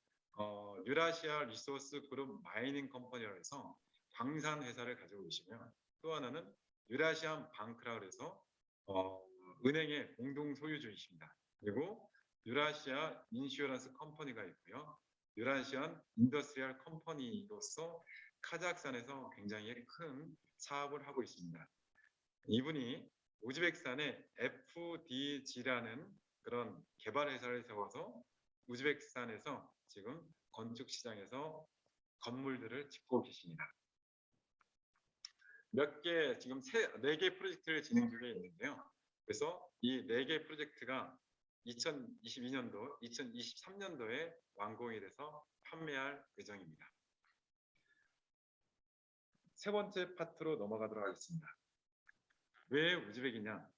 유라시아 리소스 그룹 마이닝 컴퍼니라고 해서 광산 회사를 가지고 계시고요. 또 하나는 유라시안 방크라 그래서 은행의 공동 소유주이십니다. 그리고 유라시아 인슈어런스 컴퍼니가 있고요. 유라시안 인더스트리얼 컴퍼니로서 카자흐스탄에서 굉장히 큰 사업을 하고 있습니다. 이분이 우즈베키스탄에 FDG라는 그런 개발 회사를 세워서 우즈베키스탄에서 지금 건축 시장에서 건물들을 짓고 계십니다. 몇 개 지금 4개 프로젝트를 진행 중에 있는데요. 그래서 이 4개 프로젝트가 2022년도, 2023년도에 완공이 돼서 판매할 예정입니다. 세 번째 파트로 넘어가도록 하겠습니다. 왜 우즈벡이냐?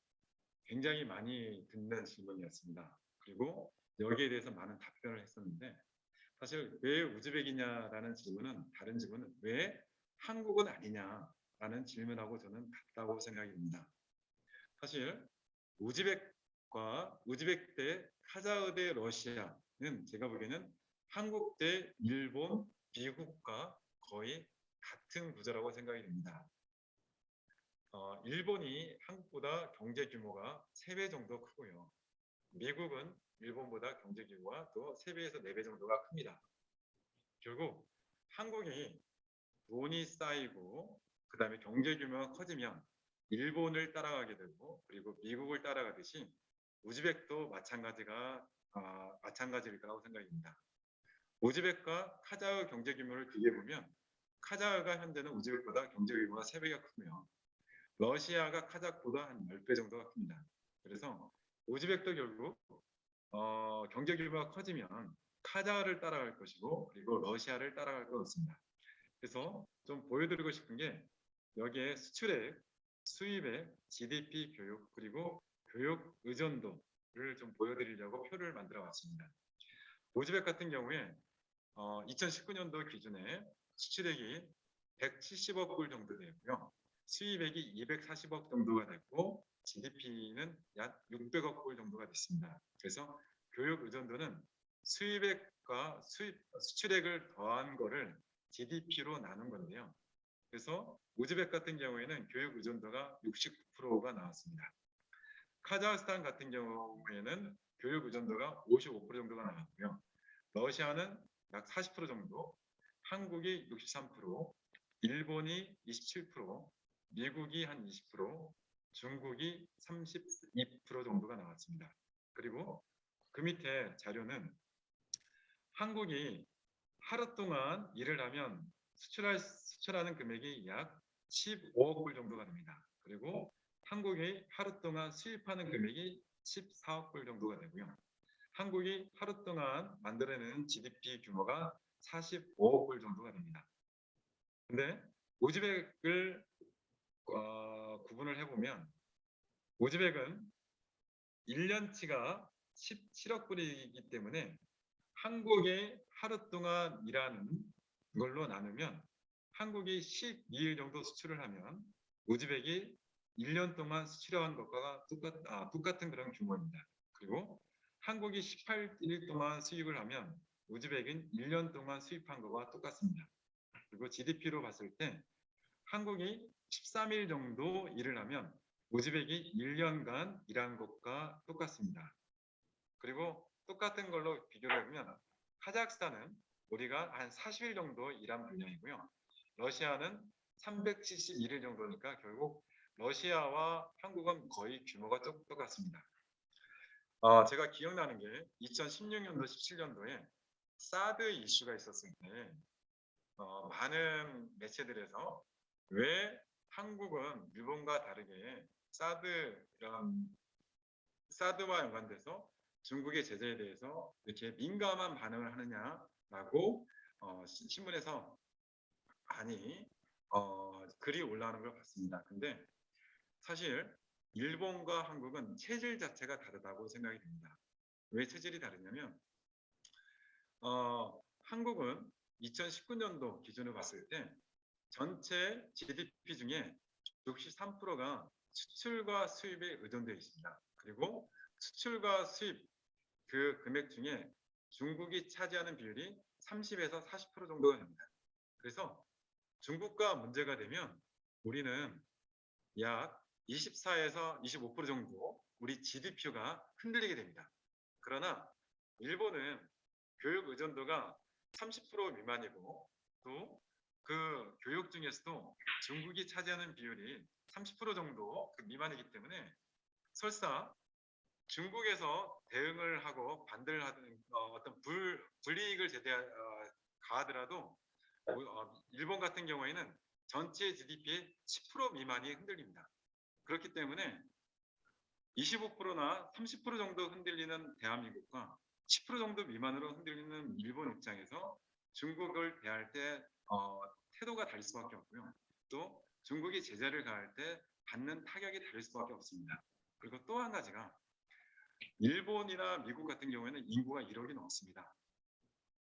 굉장히 많이 듣는 질문이었습니다. 그리고 여기에 대해서 많은 답변을 했었는데 사실 왜 우즈벡이냐라는 질문은 다른 질문은 왜 한국은 아니냐라는 질문하고 저는 같다고 생각이 듭니다. 사실 우즈벡 대 카자흐 대 러시아는 제가 보기에는 한국 대 일본, 미국과 거의 같은 구조라고 생각이 듭니다. 일본이 한국보다 경제 규모가 3배 정도 크고요. 미국은 일본보다 경제 규모가 또 3배에서 4배 정도가 큽니다. 결국 한국이 돈이 쌓이고 그 다음에 경제 규모가 커지면 일본을 따라가게 되고 그리고 미국을 따라가듯이 우즈벡도 마찬가지일 거라고 생각입니다. 우즈벡과 카자흐 경제 규모를 비교해보면 카자흐가 현재는 우즈벡보다 경제 규모가 3배가 크고요. 러시아가 카자흐보다 한 10배 정도가 큽니다. 그래서 우즈벡도 결국 경제 규모가 커지면 카자흐를 따라갈 것이고 그리고 러시아를 따라갈 것 같습니다. 그래서 좀 보여드리고 싶은 게 여기에 수출액, 수입액, GDP 교육 그리고 교육 의존도를 좀 보여드리려고 표를 만들어 왔습니다. 우즈벡 같은 경우에 2019년도 기준에 수출액이 170억 불 정도 되고요. 수입액이 240억 정도가 됐고 GDP는 약 600억 불 정도가 됐습니다. 그래서 교육 의존도는 수입액과 수출액을 더한 거를 GDP로 나눈 건데요. 그래서 우즈벡 같은 경우에는 교육 의존도가 69%가 나왔습니다. 카자흐스탄 같은 경우에는 교육 의존도가 55% 정도가 나왔고요. 러시아는 약 40% 정도, 한국이 63%, 일본이 27%, 미국이 한 20%, 중국이 32% 정도가 나왔습니다. 그리고 그 밑에 자료는 한국이 하루 동안 일을 하면 수출하는 금액이 약 15억 불 정도가 됩니다. 그리고 한국이 하루 동안 수입하는 금액이 14억 불 정도가 되고요. 한국이 하루 동안 만들어내는 GDP 규모가 45억 불 정도가 됩니다. 근데 우즈벡을 구분을 해보면 우즈벡은 1년치가 17억 불이기 때문에 한국에 하루 동안 일하는 걸로 나누면 한국이 12일 정도 수출을 하면 우즈벡이 1년 동안 수출한 것과 똑같은 그런 규모입니다. 그리고 한국이 18일 동안 수입을 하면 우즈벡은 1년 동안 수입한 것과 똑같습니다. 그리고 GDP로 봤을 때 한국이 13일 정도 일을 하면 우즈벡이 1년간 일한 것과 똑같습니다. 그리고 똑같은 걸로 비교를 해보면 카자흐스탄은 우리가 한 40일 정도 일한 분량이고요. 러시아는 371일 정도니까 결국 러시아와 한국은 거의 규모가 똑같습니다. 제가 기억나는 게 2016년도, 17년도에 사드 이슈가 있었을 때 많은 매체들에서 왜 한국은 일본과 다르게 사드와 연관돼서 중국의 제재에 대해서 이렇게 민감한 반응을 하느냐라고 신문에서 많이 글이 올라오는 걸 봤습니다. 근데 사실 일본과 한국은 체질 자체가 다르다고 생각이 됩니다. 왜 체질이 다르냐면 한국은 2019년도 기준으로 봤을 때 전체 GDP 중에 63%가 수출과 수입에 의존되어 있습니다. 그리고 수출과 수입 그 금액 중에 중국이 차지하는 비율이 30에서 40% 정도가 됩니다. 그래서 중국과 문제가 되면 우리는 약 24에서 25% 정도 우리 GDP가 흔들리게 됩니다. 그러나 일본은 교육 의존도가 30% 미만이고 또 그 교육 중에서도 중국이 차지하는 비율이 30% 정도 그 미만이기 때문에 설사 중국에서 대응을 하고 반대를 하든 어떤 불이익을 가하더라도 일본 같은 경우에는 전체 GDP의 10% 미만이 흔들립니다. 그렇기 때문에 25%나 30% 정도 흔들리는 대한민국과 10% 정도 미만으로 흔들리는 일본 입장에서 중국을 대할 때 태도가 다를 수밖에 없고요. 또 중국이 제재를 가할 때 받는 타격이 다를 수밖에 없습니다. 그리고 또 한 가지가 일본이나 미국 같은 경우에는 인구가 1억이 넘습니다.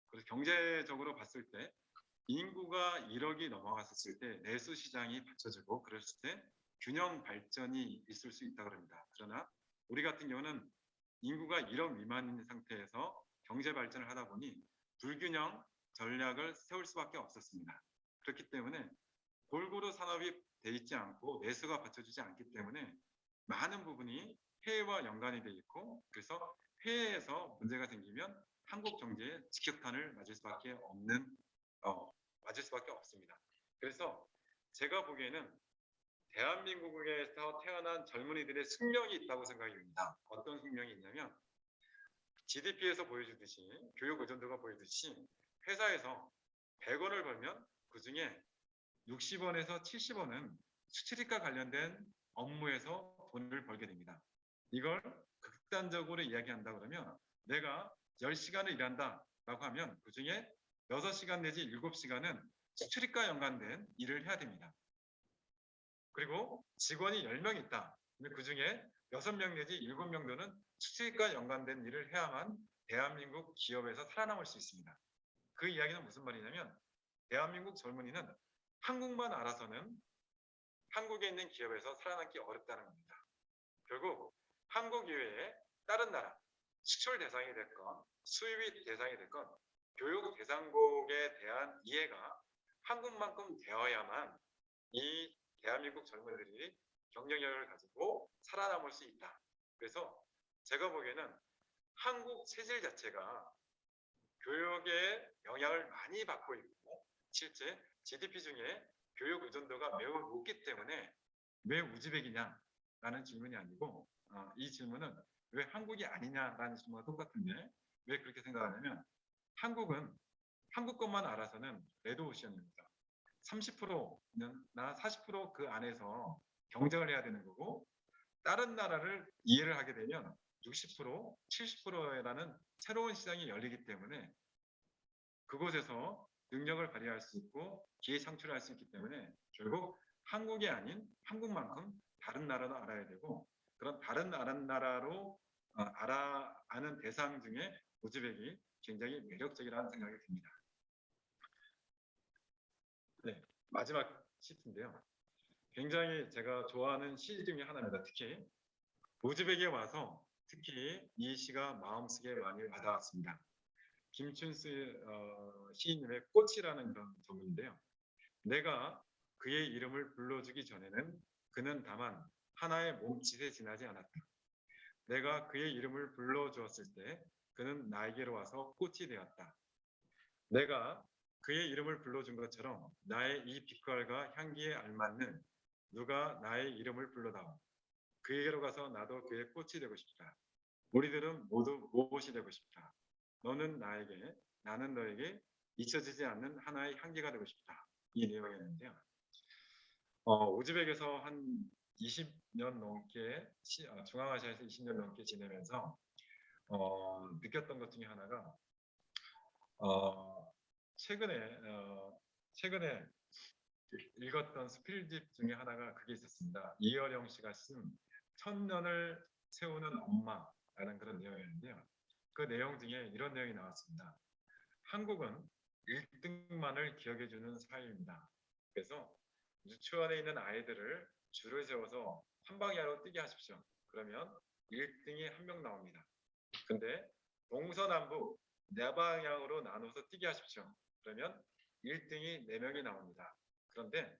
그래서 경제적으로 봤을 때 인구가 1억이 넘어갔을 때 내수 시장이 받쳐지고 그랬을 때 균형 발전이 있을 수 있다고 합니다. 그러나 우리 같은 경우는 인구가 1억 미만인 상태에서 경제 발전을 하다 보니 불균형 전략을 세울 수밖에 없었습니다. 그렇기 때문에 골고루 산업이 돼 있지 않고 내수가 받쳐주지 않기 때문에 많은 부분이 해외와 연관이 돼 있고 그래서 해외에서 문제가 생기면 한국 경제에 직격탄을 맞을 수밖에 없습니다. 그래서 제가 보기에는 대한민국에서 태어난 젊은이들의 숙명이 있다고 생각이 듭니다. 어떤 숙명이 있냐면 GDP에서 보여주듯이 교육 의존도가 보여주듯이 회사에서 100원을 벌면 그중에 60원에서 70원은 수출입과 관련된 업무에서 돈을 벌게 됩니다. 이걸 극단적으로 이야기한다 그러면 내가 10시간을 일한다 라고 하면 그중에 6시간 내지 7시간은 수출입과 연관된 일을 해야 됩니다. 그리고 직원이 10명 있다. 그 중에 6명 내지 7명 정도는 수출입과 연관된 일을 해야만 대한민국 기업에서 살아남을 수 있습니다. 그 이야기는 무슨 말이냐면 대한민국 젊은이는 한국만 알아서는 한국에 있는 기업에서 살아남기 어렵다는 겁니다. 결국 한국 이외에 다른 나라, 수출 대상이 됐건 수입이 대상이 됐건 교육 대상국에 대한 이해가 한국만큼 되어야만 이 대한민국 젊은이들이 경쟁력을 가지고 살아남을 수 있다. 그래서 제가 보기에는 한국 체질 자체가 교육에 영향을 많이 받고 있고 실제 GDP 중에 교육 의존도가 매우 높기 때문에 왜 우즈벡이냐라는 질문이 아니고 이 질문은 왜 한국이 아니냐라는 질문과 똑같은데 왜 그렇게 생각하냐면 한국은 한국 것만 알아서는 레드오션입니다. 30%나 40% 그 안에서 경쟁을 해야 되는 거고 다른 나라를 이해를 하게 되면 60%, 70%라는 새로운 시장이 열리기 때문에 그곳에서 능력을 발휘할 수 있고 기회 창출을 할 수 있기 때문에 결국 한국이 아닌 한국만큼 다른 나라도 알아야 되고 그런 다른 나라로 아는 대상 중에 우즈벡이 굉장히 매력적이라는 생각이 듭니다. 네, 마지막 시트인데요. 굉장히 제가 좋아하는 시 중에 하나입니다. 특히 우즈벡에 와서 특히 이 시가 마음속에 많이 와닿았습니다. 김춘수 시인님의 꽃이라는 그런 작품인데요. 내가 그의 이름을 불러주기 전에는 그는 다만 하나의 몸짓에 지나지 않았다. 내가 그의 이름을 불러주었을 때 그는 나에게로 와서 꽃이 되었다. 내가 그의 이름을 불러준 것처럼 나의 이 빛깔과 향기에 알맞는 누가 나의 이름을 불러다오. 그에게로 가서 나도 그의 꽃이 되고 싶다. 우리들은 모두 무엇이 되고 싶다. 너는 나에게, 나는 너에게 잊혀지지 않는 하나의 향기가 되고 싶다. 이 내용이었는데요. 우즈벡에서 한 20년 넘게 중앙아시아에서 20년 넘게 지내면서 느꼈던 것 중에 하나가 최근에 읽었던 스필집 중에 하나가 그게 있었습니다. 이어령 씨가 쓴 천년을 세우는 엄마라는 그런 내용이었는데요. 그 내용 중에 이런 내용이 나왔습니다. 한국은 1등만을 기억해주는 사회입니다. 그래서 유치원에 있는 아이들을 줄을 세워서 한 방향으로 뛰게 하십시오. 그러면 1등이 한 명 나옵니다. 근데 동서남북 네 방향으로 나눠서 뛰게 하십시오. 그러면 1등이 4명이 나옵니다. 그런데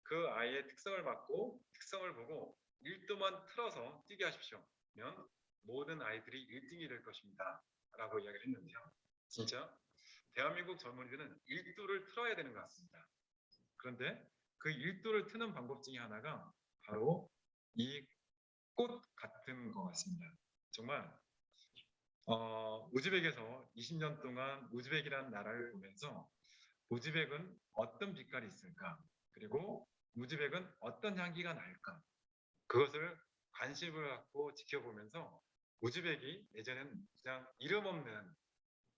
그 아이의 특성을 맞고 특성을 보고 1도만 틀어서 뛰게 하십시오. 그러면 모든 아이들이 1등이 될 것입니다. 라고 이야기를 했는데요. 진짜 대한민국 젊은이들은 1도를 틀어야 되는 것 같습니다. 그런데 그 1도를 트는 방법 중에 하나가 바로 이 꽃 같은 것 같습니다. 정말 우즈벡에서 20년 동안 우즈벡이라는 나라를 보면서 우즈벡은 어떤 빛깔이 있을까? 그리고 우즈벡은 어떤 향기가 날까? 그것을 관심을 갖고 지켜보면서 우즈벡이 예전에는 그냥 이름 없는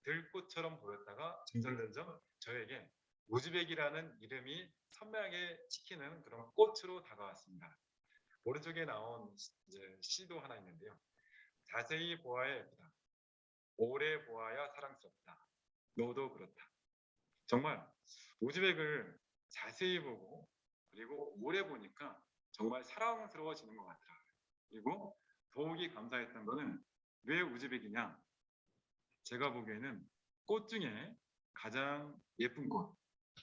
들꽃처럼 보였다가 점점점점 저에게 우즈벡이라는 이름이 선명하게 찍히는 그런 꽃으로 다가왔습니다. 오른쪽에 나온 이제 시도 하나 있는데요. 자세히 보아야 예쁘다. 오래 보아야 사랑스럽다. 너도 그렇다. 정말 우즈벡을 자세히 보고 그리고 오래 보니까 정말 사랑스러워지는 것 같더라고요. 그리고 더욱이 감사했던 거는 왜 우즈벡이냐? 제가 보기에는 꽃 중에 가장 예쁜 꽃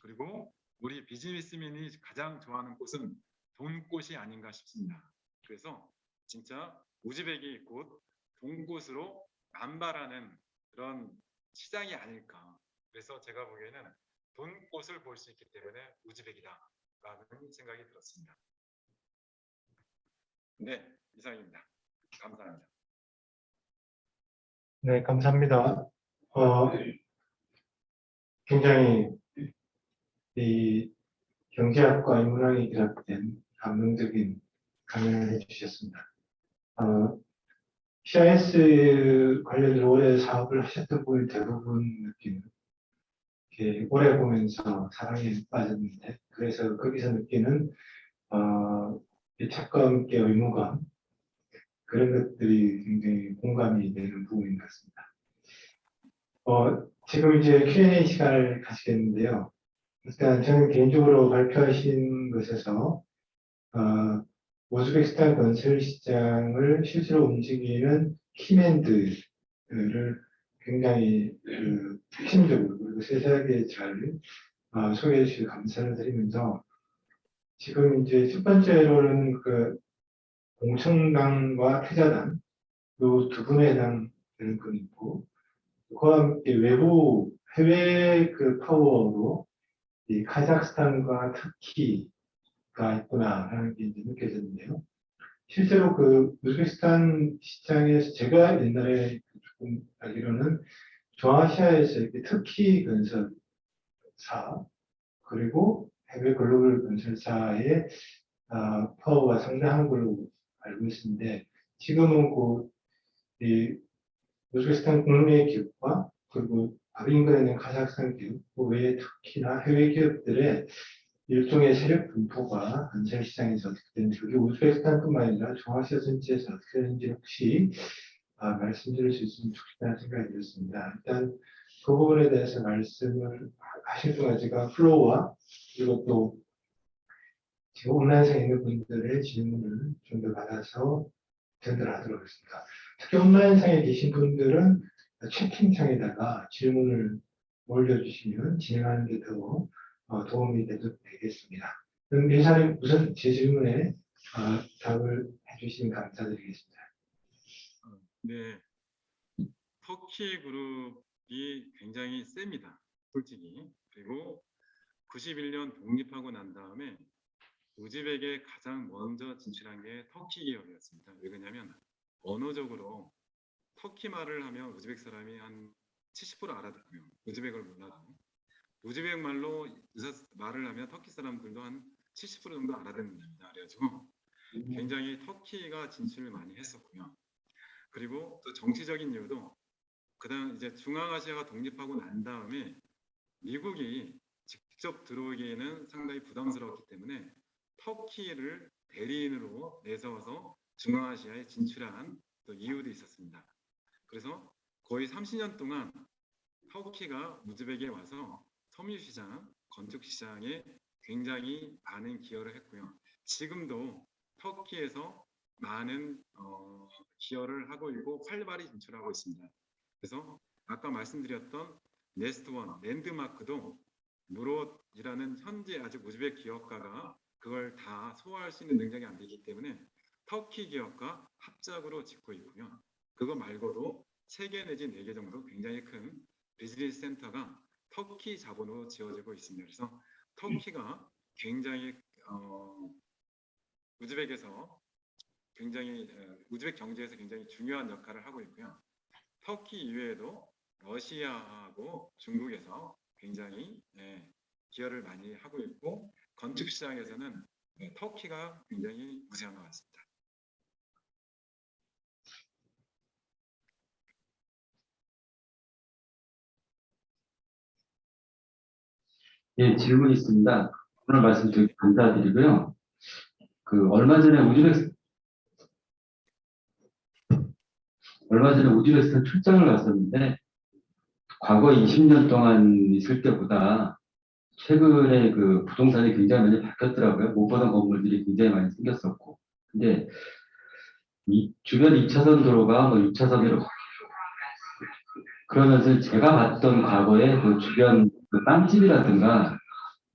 그리고 우리 비즈니스맨이 가장 좋아하는 꽃은 돈꽃이 아닌가 싶습니다. 그래서 진짜 우즈벡이 곧 돈꽃으로 남발하는 그런 시장이 아닐까. 그래서 제가 보기에는 돈꽃을 볼 수 있기 때문에 우즈벡이다라는 생각이 들었습니다. 네, 이상입니다. 감사합니다. 네, 감사합니다. 굉장히 이 경제학과 인문학이 결합된 감동적인 강연을 해주셨습니다. CIS 관련해서 오래 사업을 하셨던 분이 대부분 느끼는 이렇게 오래 보면서 사랑에 빠졌는데 그래서 거기서 느끼는 이 착감의 의무감 그런 것들이 굉장히 공감이 되는 부분인 것 같습니다. 지금 이제 Q&A 시간을 가지겠는데요. 일단 저는 개인적으로 발표하신 것에서 우즈베키스탄 건설 시장을 실제로 움직이는 키맨들을 굉장히 핵심적으로 그리고 세세하게 잘 소개해 주셔서 감사를 드리면서 지금 이제 첫 번째로는 그 공청당과 태자당 요 두 분에 해당되는 건 있고 그와 함께 외부 해외 그 파워로 이 카자흐스탄과 터키가 있구나라는 게 이제 느껴졌는데요. 실제로 그 우즈베키스탄 시장에서 제가 옛날에 조금 알기로는 중앙아시아에서 이렇게 터키 건설사 그리고 해외 글로벌 건설사의 파워가 상당한 걸로 알고 있는데 지금은 이 우즈베키스탄 국내 기업과 그리고 바로 인근에 있는 카자흐스탄 기업, 그 외에 터키나 해외 기업들의 일종의 세력 분포가 건설 시장에서 어떻게 되는지, 그게 우즈베키스탄뿐만 아니라 중앙아시아 전체에서 어떻게 되는지 혹시 말씀드릴 수 있으면 좋겠다는 생각이 들었습니다. 일단 그 부분에 대해서 말씀을 하실 동안 제가 플로우와 그리고 또 지금 온라인상에 있는 분들의 질문을 좀 더 받아서 전달하도록 하겠습니다. 특히 온라인상에 계신 분들은 채팅창에다가 질문을 올려주시면 진행하는 게 더 도움이 되겠습니다. 그럼 예산님 우선 제 질문에 답을 해주시면 감사드리겠습니다. 네, 터키 그룹이 굉장히 셉니다. 솔직히. 그리고 91년 독립하고 난 다음에 우즈벡에 가장 먼저 진출한 게 터키 기업이었습니다. 왜 그러냐면 언어적으로 터키 말을 하면 우즈벡 사람이 한 70% 알아듣고요. 우즈벡을 몰라도 우즈벡 말로 말을 하면 터키 사람들도 한 70% 정도 알아듣는답니다. 그래가지고 굉장히 터키가 진출을 많이 했었고요. 그리고 또 정치적인 이유도 그다음 이제 중앙아시아가 독립하고 난 다음에 미국이 직접 들어오기에는 상당히 부담스러웠기 때문에 터키를 대리인으로 내세워서 중앙아시아에 진출한 또 이유도 있었습니다. 그래서 거의 30년 동안 터키가 우즈벡에 와서 섬유시장, 건축시장에 굉장히 많은 기여를 했고요. 지금도 터키에서 많은 기여를 하고 있고 활발히 진출하고 있습니다. 그래서 아까 말씀드렸던 네스트원, 랜드마크도 무롯이라는 현재 아직 우즈벡 기업가가 그걸 다 소화할 수 있는 능력이 안 되기 때문에 터키 기업과 합작으로 짓고 있고요. 그거 말고도 3개 내지 4개 정도 굉장히 큰 비즈니스 센터가 터키 자본으로 지어지고 있습니다. 그래서 터키가 굉장히 우즈벡에서 굉장히 우즈벡 경제에서 굉장히 중요한 역할을 하고 있고요. 터키 이외에도 러시아하고 중국에서 굉장히 기여를 많이 하고 있고 건축 시장에서는 터키가 굉장히 우세한 것 같습니다. 예, 질문 있습니다. 오늘 말씀 되게 감사드리고요. 얼마 전에 우즈베키스탄 출장을 갔었는데, 과거 20년 동안 있을 때보다 최근에 그 부동산이 굉장히 많이 바뀌었더라고요. 못 보던 건물들이 굉장히 많이 생겼었고. 근데 이 주변 2차선 도로가 뭐 6차선으로 그러면서 제가 봤던 과거에 그 주변 그 빵집이라든가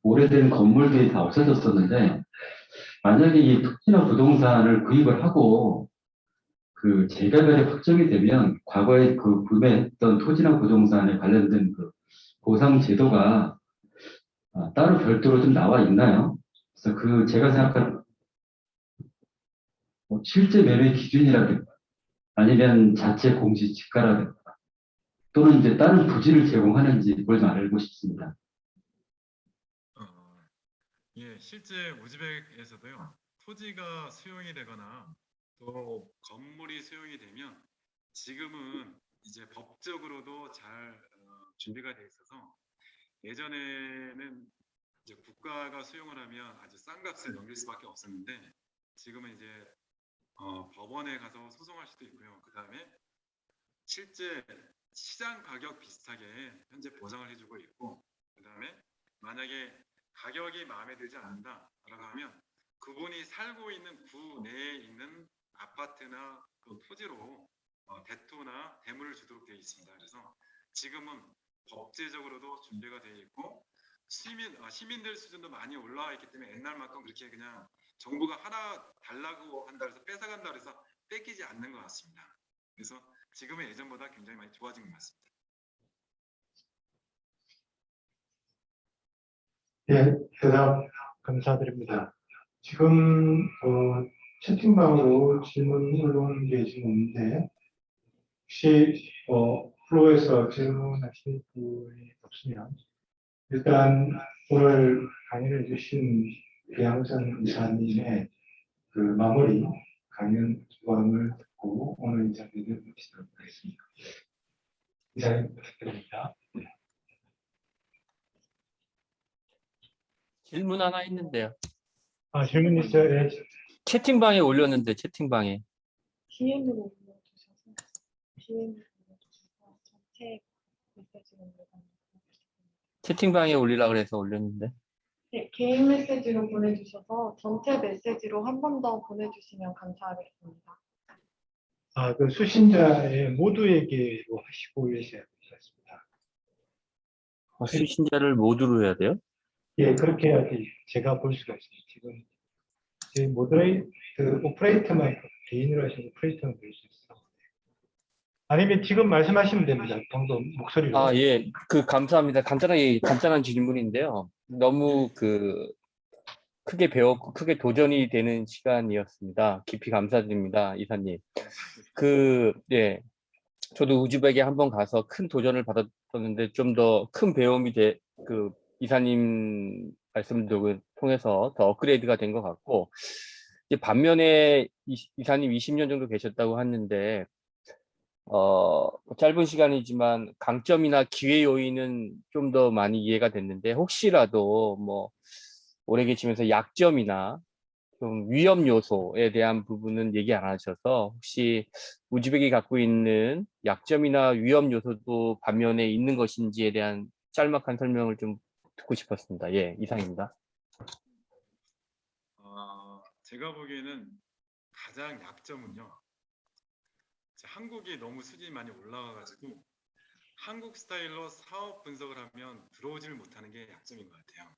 오래된 건물들이 다 없어졌었는데, 만약에 이 토지나 부동산을 구입을 하고 그 재개발이 확정이 되면 과거에 그 구매했던 토지나 부동산에 관련된 그 보상 제도가 따로 별도로 좀 나와 있나요? 그래서 그 제가 생각하는 뭐 실제 매매 기준이라든가 아니면 자체 공시 지가라든가 또는 이제 다른 부지를 제공하는지 그걸 좀 알고 싶습니다. 예, 실제 우즈벡에서도요, 토지가 수용이 되거나 또 건물이 수용이 되면 지금은 이제 법적으로도 잘 준비가 돼 있어서 예전에는 이제 국가가 수용을 하면 아주 싼 값을 넘길 수밖에 없었는데 지금은 이제 법원에 가서 소송할 수도 있고요. 그 다음에 실제 시장 가격 비슷하게 현재 보상을 해주고 있고, 그 다음에 만약에 가격이 마음에 들지 않는다라고 하면 그분이 살고 있는 구 내에 있는 아파트나 그 토지로 대토나 대물을 주도록 되어 있습니다. 그래서 지금은 법제적으로도 준비가 되어 있고 시민들 수준도 많이 올라와 있기 때문에 옛날만큼 그렇게 그냥 정부가 하나 달라고 한다 해서 뺏어간다 해서 뺏기지 않는 것 같습니다. 그래서 지금은 예전보다 굉장히 많이 좋아진 것 같습니다. 예, 대답 감사드립니다. 지금 채팅방으로 질문 올라오는 게 지금 있는데 혹시 플로에서 질문하실 분이 없으면 일단 오늘 강의를 해주신 배양선 이사님의 그 마무리 강연 조항을 듣고 오늘 인사드리도록 하겠습니다. 이사님 부탁드립니다. 질문 하나 있는데요. 질문 있어요? 네. 채팅방에 올렸는데 채팅방에 DM으로 올려주셔서 전체 메시지로 채팅방에 올리라 그래서 올렸는데 네, 개인 메시지로 보내주셔서 전체 메시지로 한 번 더 보내주시면 감사하겠습니다. 그 수신자의 모두에게로 하시고 계셔야 되겠습니다. 수신자를 모두로 해야 돼요? 예, 그렇게 해야지 제가 볼 수가 있어요. 지금 제 오퍼레이터만 개인으로 하시는 오퍼레이터만 볼 수 있어. 아니면 지금 말씀하시면 됩니다. 방금 목소리로. 예. 감사합니다. 간단한 질문인데요. 너무 크게 도전이 되는 시간이었습니다. 깊이 감사드립니다, 이사님. 예. 저도 우즈벡에 한번 가서 큰 도전을 받았었는데 좀 더 큰 배움이 이사님 말씀을 통해서 더 업그레이드가 된 것 같고, 이제 반면에 이사님 20년 정도 계셨다고 했는데 짧은 시간이지만 강점이나 기회 요인은 좀 더 많이 이해가 됐는데 혹시라도 뭐 오래 계시면서 약점이나 좀 위험 요소에 대한 부분은 얘기 안 하셔서 혹시 우즈벡이 갖고 있는 약점이나 위험 요소도 반면에 있는 것인지에 대한 짤막한 설명을 좀 듣고 싶었습니다. 예, 이상입니다. 제가 보기에는 가장 약점은요. 한국이 너무 수준이 많이 올라와가지고 한국 스타일로 사업 분석을 하면 들어오지를 못하는 게 약점인 것 같아요.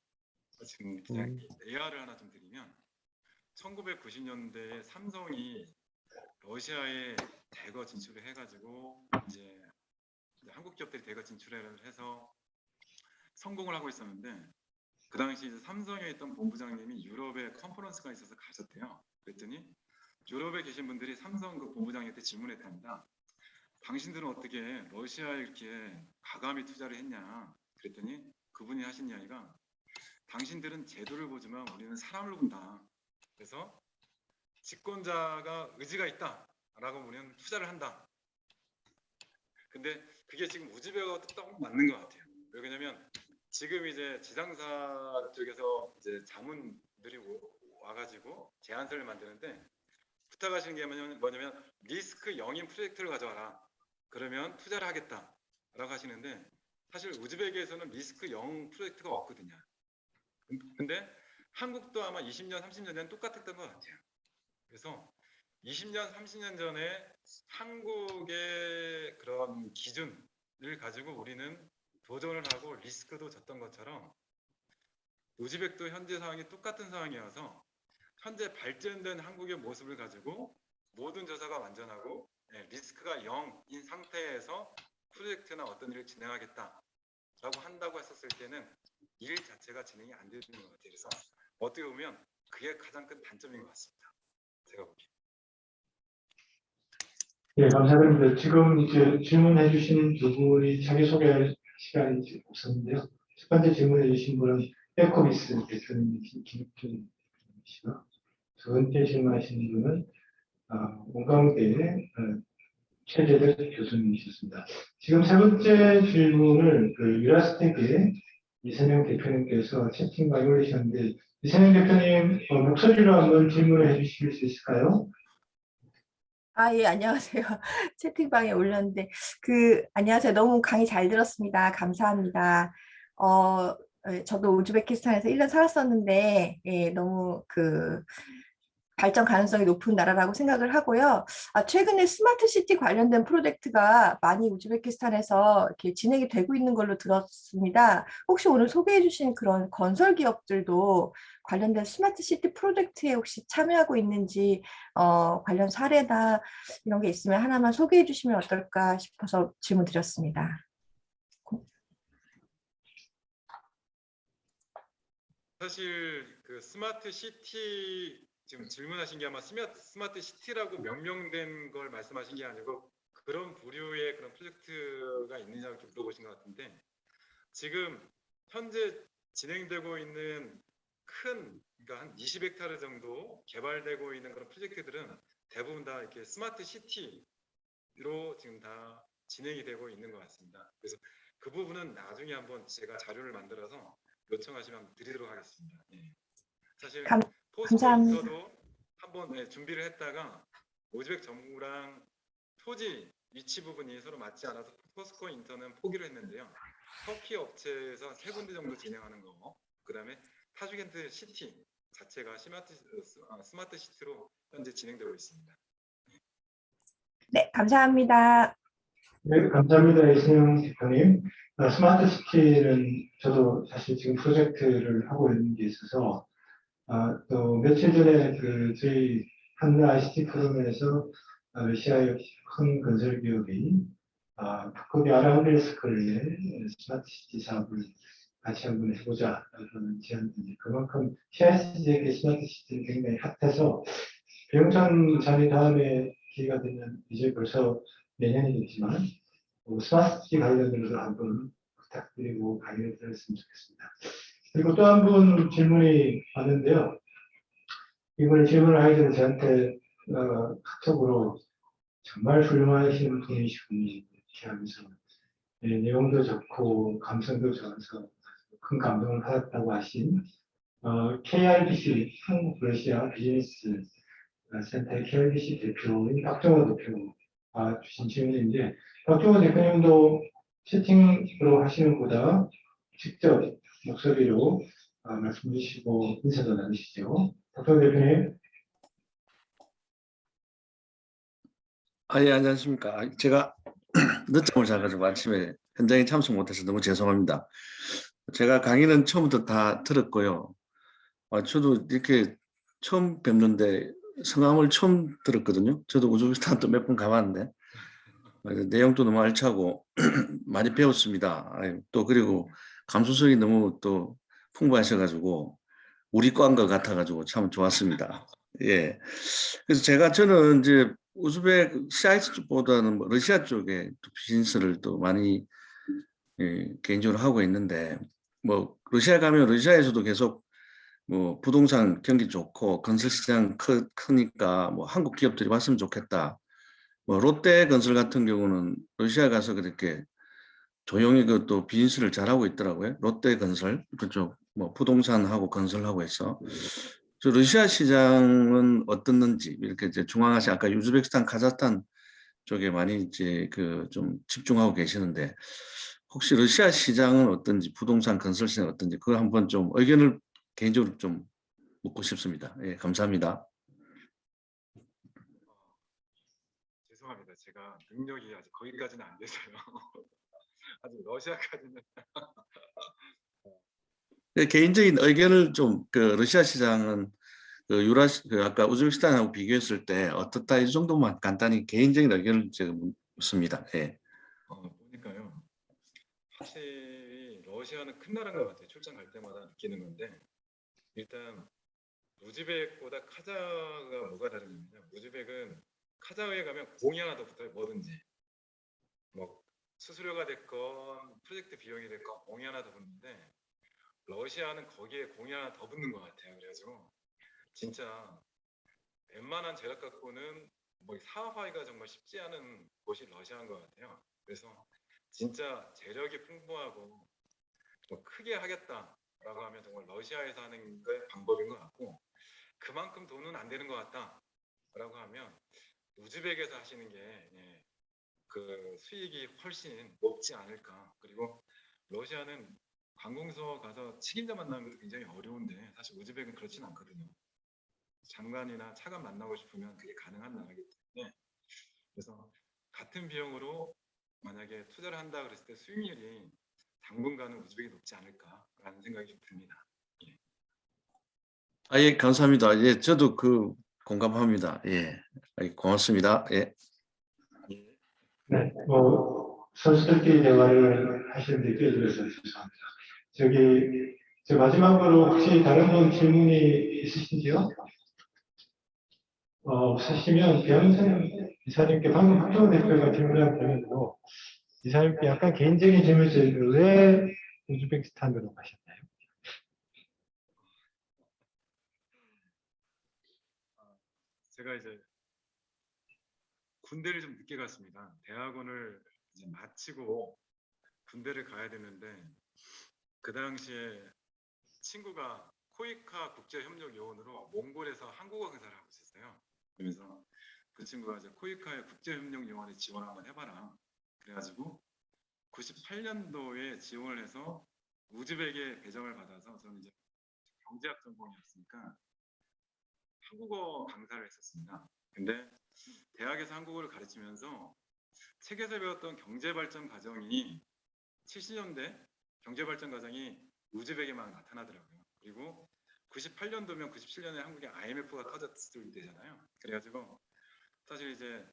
지금 그냥 AR을 하나 좀 드리면 1990년대에 삼성이 러시아에 대거 진출을 해가지고 이제 한국 기업들이 대거 진출을 해서 성공을 하고 있었는데 그 당시 이제 삼성에 있던 본부장님이 유럽에 컨퍼런스가 있어서 가셨대요. 그랬더니 유럽에 계신 분들이 삼성 그 본부장님한테 질문했답니다. 당신들은 어떻게 러시아에 이렇게 과감히 투자를 했냐? 그랬더니 그분이 하신 이야기가 당신들은 제도를 보지만 우리는 사람을 본다. 그래서 집권자가 의지가 있다라고 우리는 투자를 한다. 근데 그게 지금 우즈벡하고 딱 맞는 것 같아요. 왜냐면 지금 이제 지상사 쪽에서 이제 자문들이 와가지고 제안서를 만드는데 부탁하시는 게 뭐냐면 리스크 0인 프로젝트를 가져와라. 그러면 투자를 하겠다라고 하시는데 사실 우즈벡에서는 리스크 0 프로젝트가 없거든요. 근데 한국도 아마 20년, 30년 전에 똑같았던 것 같아요. 그래서 20년, 30년 전에 한국의 그런 기준을 가지고 우리는 도전을 하고 리스크도 졌던 것처럼 우즈벡도 현재 상황이 똑같은 상황이어서 현재 발전된 한국의 모습을 가지고 모든 조사가 완전하고 리스크가 0인 상태에서 프로젝트나 어떤 일을 진행하겠다라고 한다고 했었을 때는 일 자체가 진행이 안 되는 것 같아요. 그래서 어떻게 보면 그게 가장 큰 단점인 것 같습니다. 제가 보기에. 예, 감사드립니다. 지금 이제 질문해 주신 두 분이 자기소개할 시간이 없었는데요. 첫 번째 질문해 주신 분은 에코비스 대표님 김익준 씨가, 두 번째 질문하신 분은 원광대의 최재들 교수님이셨습니다. 지금 세 번째 질문을 그 유라스텍의 이선영 대표님께서 채팅방에 올리셨는데, 이선영 대표님 목소리로 한번 질문을 해주실 수 있을까요? 예, 안녕하세요. 채팅방에 올렸는데, 안녕하세요. 너무 강의 잘 들었습니다. 감사합니다. 저도 우즈베키스탄에서 1년 살았었는데, 예, 너무 발전 가능성이 높은 나라라고 생각을 하고요. 최근에 스마트 시티 관련된 프로젝트가 많이 우즈베키스탄에서 이렇게 진행이 되고 있는 걸로 들었습니다. 혹시 오늘 소개해 주신 그런 건설 기업들도 관련된 스마트 시티 프로젝트에 혹시 참여하고 있는지, 관련 사례나 이런 게 있으면 하나만 소개해 주시면 어떨까 싶어서 질문 드렸습니다. 사실 그 스마트 시티 지금 질문하신 게 아마 스마트 시티라고 명명된 걸 말씀하신 게 아니고 그런 부류의 그런 프로젝트가 있느냐고 이렇게 물어보신 것 같은데, 지금 현재 진행되고 있는 그러니까 한 20헥타르 정도 개발되고 있는 그런 프로젝트들은 대부분 다 이렇게 스마트 시티로 지금 다 진행이 되고 있는 것 같습니다. 그래서 그 부분은 나중에 한번 제가 자료를 만들어서 요청하시면 드리도록 하겠습니다. 예. 사실 포스코 감사합니다. 인터도 한번 준비를 했다가 우즈벡 정부랑 토지 위치 부분이 서로 맞지 않아서 포스코 인터는 포기를 했는데요. 터키 업체에서 3군데 정도 진행하는 거, 그다음에 타슈켄트 시티 자체가 스마트 시티로 현재 진행되고 있습니다. 네, 감사합니다. 네, 감사합니다. 이승영 대표님. 스마트 시티는 저도 사실 지금 프로젝트를 하고 있는 게 있어서, 또 며칠 전에 저희 한나 ICT 포럼에서 러시아의 큰 건설 기업이 북극의 아라흐벨스크에 스마트 시티 사업을 같이 한번 해보자라는 제안인데, 그만큼 CIC 지역의 스마트 시티는 굉장히 핫해서 병천 자리 다음에 기회가 되면 이제 벌써 내년이겠지만 스마트 시티 관련해서 한번 부탁드리고 강의를 들었으면 좋겠습니다. 그리고 또 한 분 질문이 왔는데요. 이번 질문을 하기 전에 저한테 카톡으로 정말 훌륭하신 분이시군요, 이렇게 하면서 내용도 좋고 감성도 좋아서 큰 감동을 받았다고 하신 KRBC 한국 러시아 비즈니스 센터의 KRBC 대표인 박정호 대표가 주신 질문인데 박정호 대표님도 채팅으로 하시는 것보다 직접 목소리로 말씀 주시고 인사도 나누시죠. 박정호 대표님. 예, 안녕하십니까. 제가 늦잠을 자가지고 아침에 현장에 참석 못해서 너무 죄송합니다. 제가 강의는 처음부터 다 들었고요. 저도 이렇게 처음 뵙는데 성함을 처음 들었거든요. 저도 우즈베키스탄도 몇 번 가봤는데 내용도 너무 알차고 많이 배웠습니다. 또 그리고 감수성이 너무 또 풍부하셔가지고 우리 과인 것 같아가지고 참 좋았습니다. 예. 그래서 저는 이제 우즈베크 CIS 쪽보다는 뭐 러시아 쪽에 또 비즈니스를 또 많이 개인적으로 하고 있는데 뭐 러시아 가면 러시아에서도 계속 뭐 부동산 경기 좋고 건설 시장 크니까 뭐 한국 기업들이 왔으면 좋겠다. 뭐 롯데 건설 같은 경우는 러시아 가서 그렇게 조용히 또 비즈니스를 잘하고 있더라고요. 롯데 건설 그쪽 뭐 부동산하고 건설하고 해서 저 러시아 시장은 어떻는지 이렇게 이제 중앙아시아 아까 우즈베키스탄, 카자흐스탄 쪽에 많이 이제 좀 집중하고 계시는데 혹시 러시아 시장은 어떤지 부동산 건설 시장 어떤지 그걸 한번 좀 의견을 개인적으로 좀 묻고 싶습니다. 예, 감사합니다. 죄송합니다. 제가 능력이 아직 거기까지는 안 돼서요. 아직 러시아까지는. 개인적인 의견을 좀 러시아 시장은 아까 우즈베키스탄하고 비교했을 때 어떻다 이 정도만 간단히 개인적인 의견을 제가 묻습니다. 예. 보니까요. 확실히 러시아는 큰 나라인 것 같아요. 출장 갈 때마다 느끼는 건데 일단 우즈벡보다 카자흐가 뭐가 다르냐면요. 우즈벡은 카자흐에 가면 공이 하나 더 붙어요. 뭐든지. 뭐 수수료가 됐건 프로젝트 비용이 됐건 공이 하나 더 붙는데 러시아는 거기에 공이 하나 더 붙는 것 같아요. 그래가지고 진짜 웬만한 재력 갖고는 뭐 사업하기가 정말 쉽지 않은 곳이 러시아인 것 같아요. 그래서 진짜 재력이 풍부하고 뭐 크게 하겠다라고 하면 정말 러시아에서 하는 게 방법인 것 같고 그만큼 돈은 안 되는 것 같다라고 하면 우즈벡에서 하시는 게 그 수익이 훨씬 높지 않을까. 그리고 러시아는 관공서 가서 책임자 만나는 것도 굉장히 어려운데 사실 우즈벡은 그렇진 않거든요. 장관이나 차관 만나고 싶으면 그게 가능한 나라이기 때문에 그래서 같은 비용으로 만약에 투자를 한다 그랬을 때 수익률이 당분간은 우즈벡이 높지 않을까라는 생각이 좀 듭니다. 예, 감사합니다. 예, 저도 공감합니다. 예, 고맙습니다. 예. 네, 선수들끼리 대화를 하시는데 끼어들어서 죄송합니다. 마지막으로 혹시 다른 분 질문이 있으신지요? 없으시면 배영선 이사님께 방금 박정호 대표가 질문한 질문으로 이사님께 약간 개인적인 질문을 왜 우즈베키스탄으로 가셨나요? 제가 이제 군대를 좀 늦게 갔습니다. 대학원을 이제 마치고 군대를 가야 되는데 그 당시에 친구가 코이카 국제협력요원으로 몽골에서 한국어 강사를 하고 있었어요. 그래서 그 친구가 이제 코이카의 국제협력요원에 지원 한번 해봐라. 그래가지고 98년도에 지원을 해서 우즈벡에 배정을 받아서 저는 이제 경제학 전공이었으니까 한국어 강사를 했었습니다. 근데 대학에서 한국어를 가르치면서 책에서 배웠던 경제발전 과정이 70년대 경제발전 과정이 우즈벡에만 나타나더라고요. 그리고 98년도면 97년에 한국에 IMF가 터졌을 때잖아요. 그래가지고 사실 이제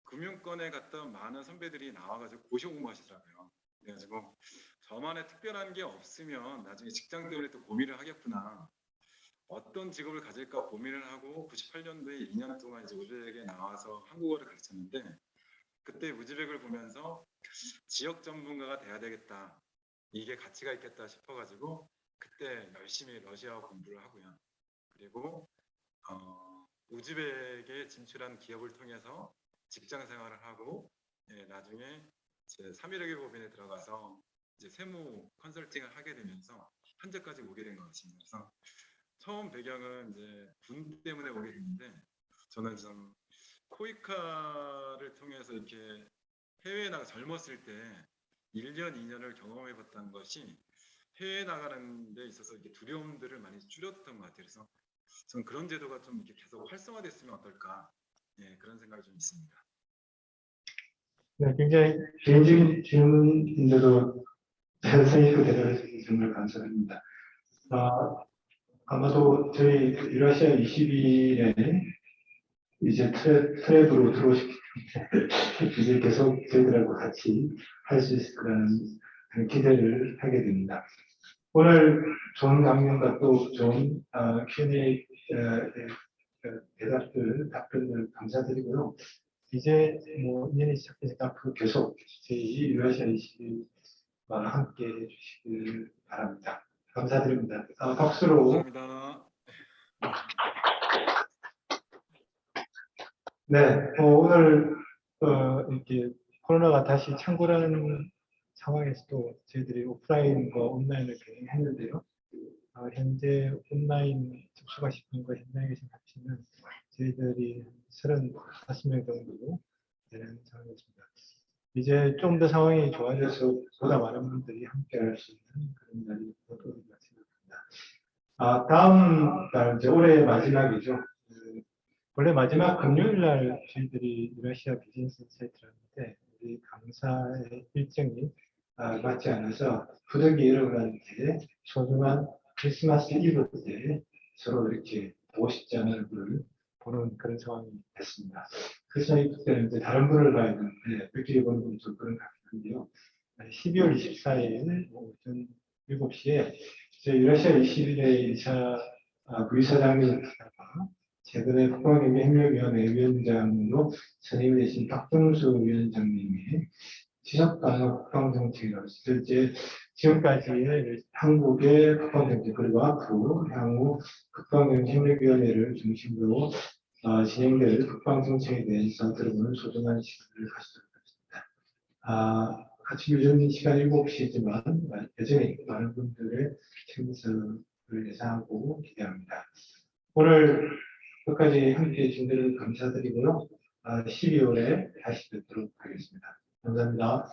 금융권에 갔던 많은 선배들이 나와가지고 고시 공부하시더라고요. 그래가지고 저만의 특별한 게 없으면 나중에 직장 때문에 또 고민을 하겠구나. 어떤 직업을 가질까 고민을 하고 98년도에 2년 동안 이제 우즈벡에 나와서 한국어를 가르쳤는데 그때 우즈벡을 보면서 지역 전문가가 돼야 되겠다. 이게 가치가 있겠다 싶어가지고 그때 열심히 러시아어 공부를 하고요. 그리고 우즈벡에 진출한 기업을 통해서 직장 생활을 하고 나중에 제 3.1의 법인에 들어가서 이제 세무 컨설팅을 하게 되면서 현재까지 오게 된 것 같습니다. 그래서 처음 배경은 이제 군 때문에 오게 됐는데 저는 좀 코이카를 통해서 이렇게 해외에 나가 젊었을 때 1년, 2년을 경험해 봤다는 것이 해외에 나가는 데 있어서 이렇게 두려움들을 많이 줄였던 것 같아요. 그래서 저는 그런 제도가 좀 이렇게 계속 활성화됐으면 어떨까, 예, 그런 생각이 좀 있습니다. 네, 굉장히 개인적인 질문인데도 선생님께 대답해 주셔서 정말 감사합니다. 아마도 저희 유라시아 20일에 이제 트랩으로 들어오시기 때문에 이제 계속 저희들하고 같이 할 수 있을 거라는 그런 기대를 하게 됩니다. 오늘 좋은 강연과 또 좋은 Q&A 답변을 감사드리고요. 이제 뭐 인연이 시작되니까 앞으로 계속 저희 유라시아 20일과 함께 해주시길 바랍니다. 감사드립니다. 박수로. 감사합니다. 네, 오늘 이렇게 코로나가 다시 창궐하는 상황에서도 저희들이 오프라인과 온라인을 병행했는데요. 현재 온라인 접수하실 분과 현장에 계신 학생은 저희들이 35명 정도 되는 상황이었습니다. 이제 좀 더 상황이 좋아져서 보다 많은 분들이 함께 할 수 있는 그런 날이 오리라 생각합니다. 다음 날, 이제 올해 마지막이죠. 원래 마지막 금요일 날 저희들이 유라시아 비즈니스 인사이트라는데 우리 강사의 일정이 맞지 않아서 부득이 여러분한테 소중한 크리스마스 이브 때 서로 이렇게 보고 싶지 않은 얼굴을 보는 그런 상황이 됐습니다. 크리스마스 이브 때는 이제 다른 분을 봐야 되는데 몇개 보는 분이 좀 그런 것 같긴 한데요. 12월 24일 오전 7시에 저희 유라시아 21회 이사 부이사장님을 하다가 최근에 국방개혁혁명위원회 위원장으로 선임이 되신 박정수 위원장님이 지속가능 국방정책이라고 실제 지금까지의 한국의 국방정책 그리고 앞으로 향후 국방개혁혁명위원회를 중심으로 진행될 국방정책에 대해서 들어보는 소중한 시간을 가지도록 하겠습니다. 같이 요즘 시간 7시지만 여전히 많은 분들의 참석을 예상하고 기대합니다. 오늘 끝까지 함께 해주신 들 감사드리고요. 12월에 다시 뵙도록 하겠습니다. 감사합니다.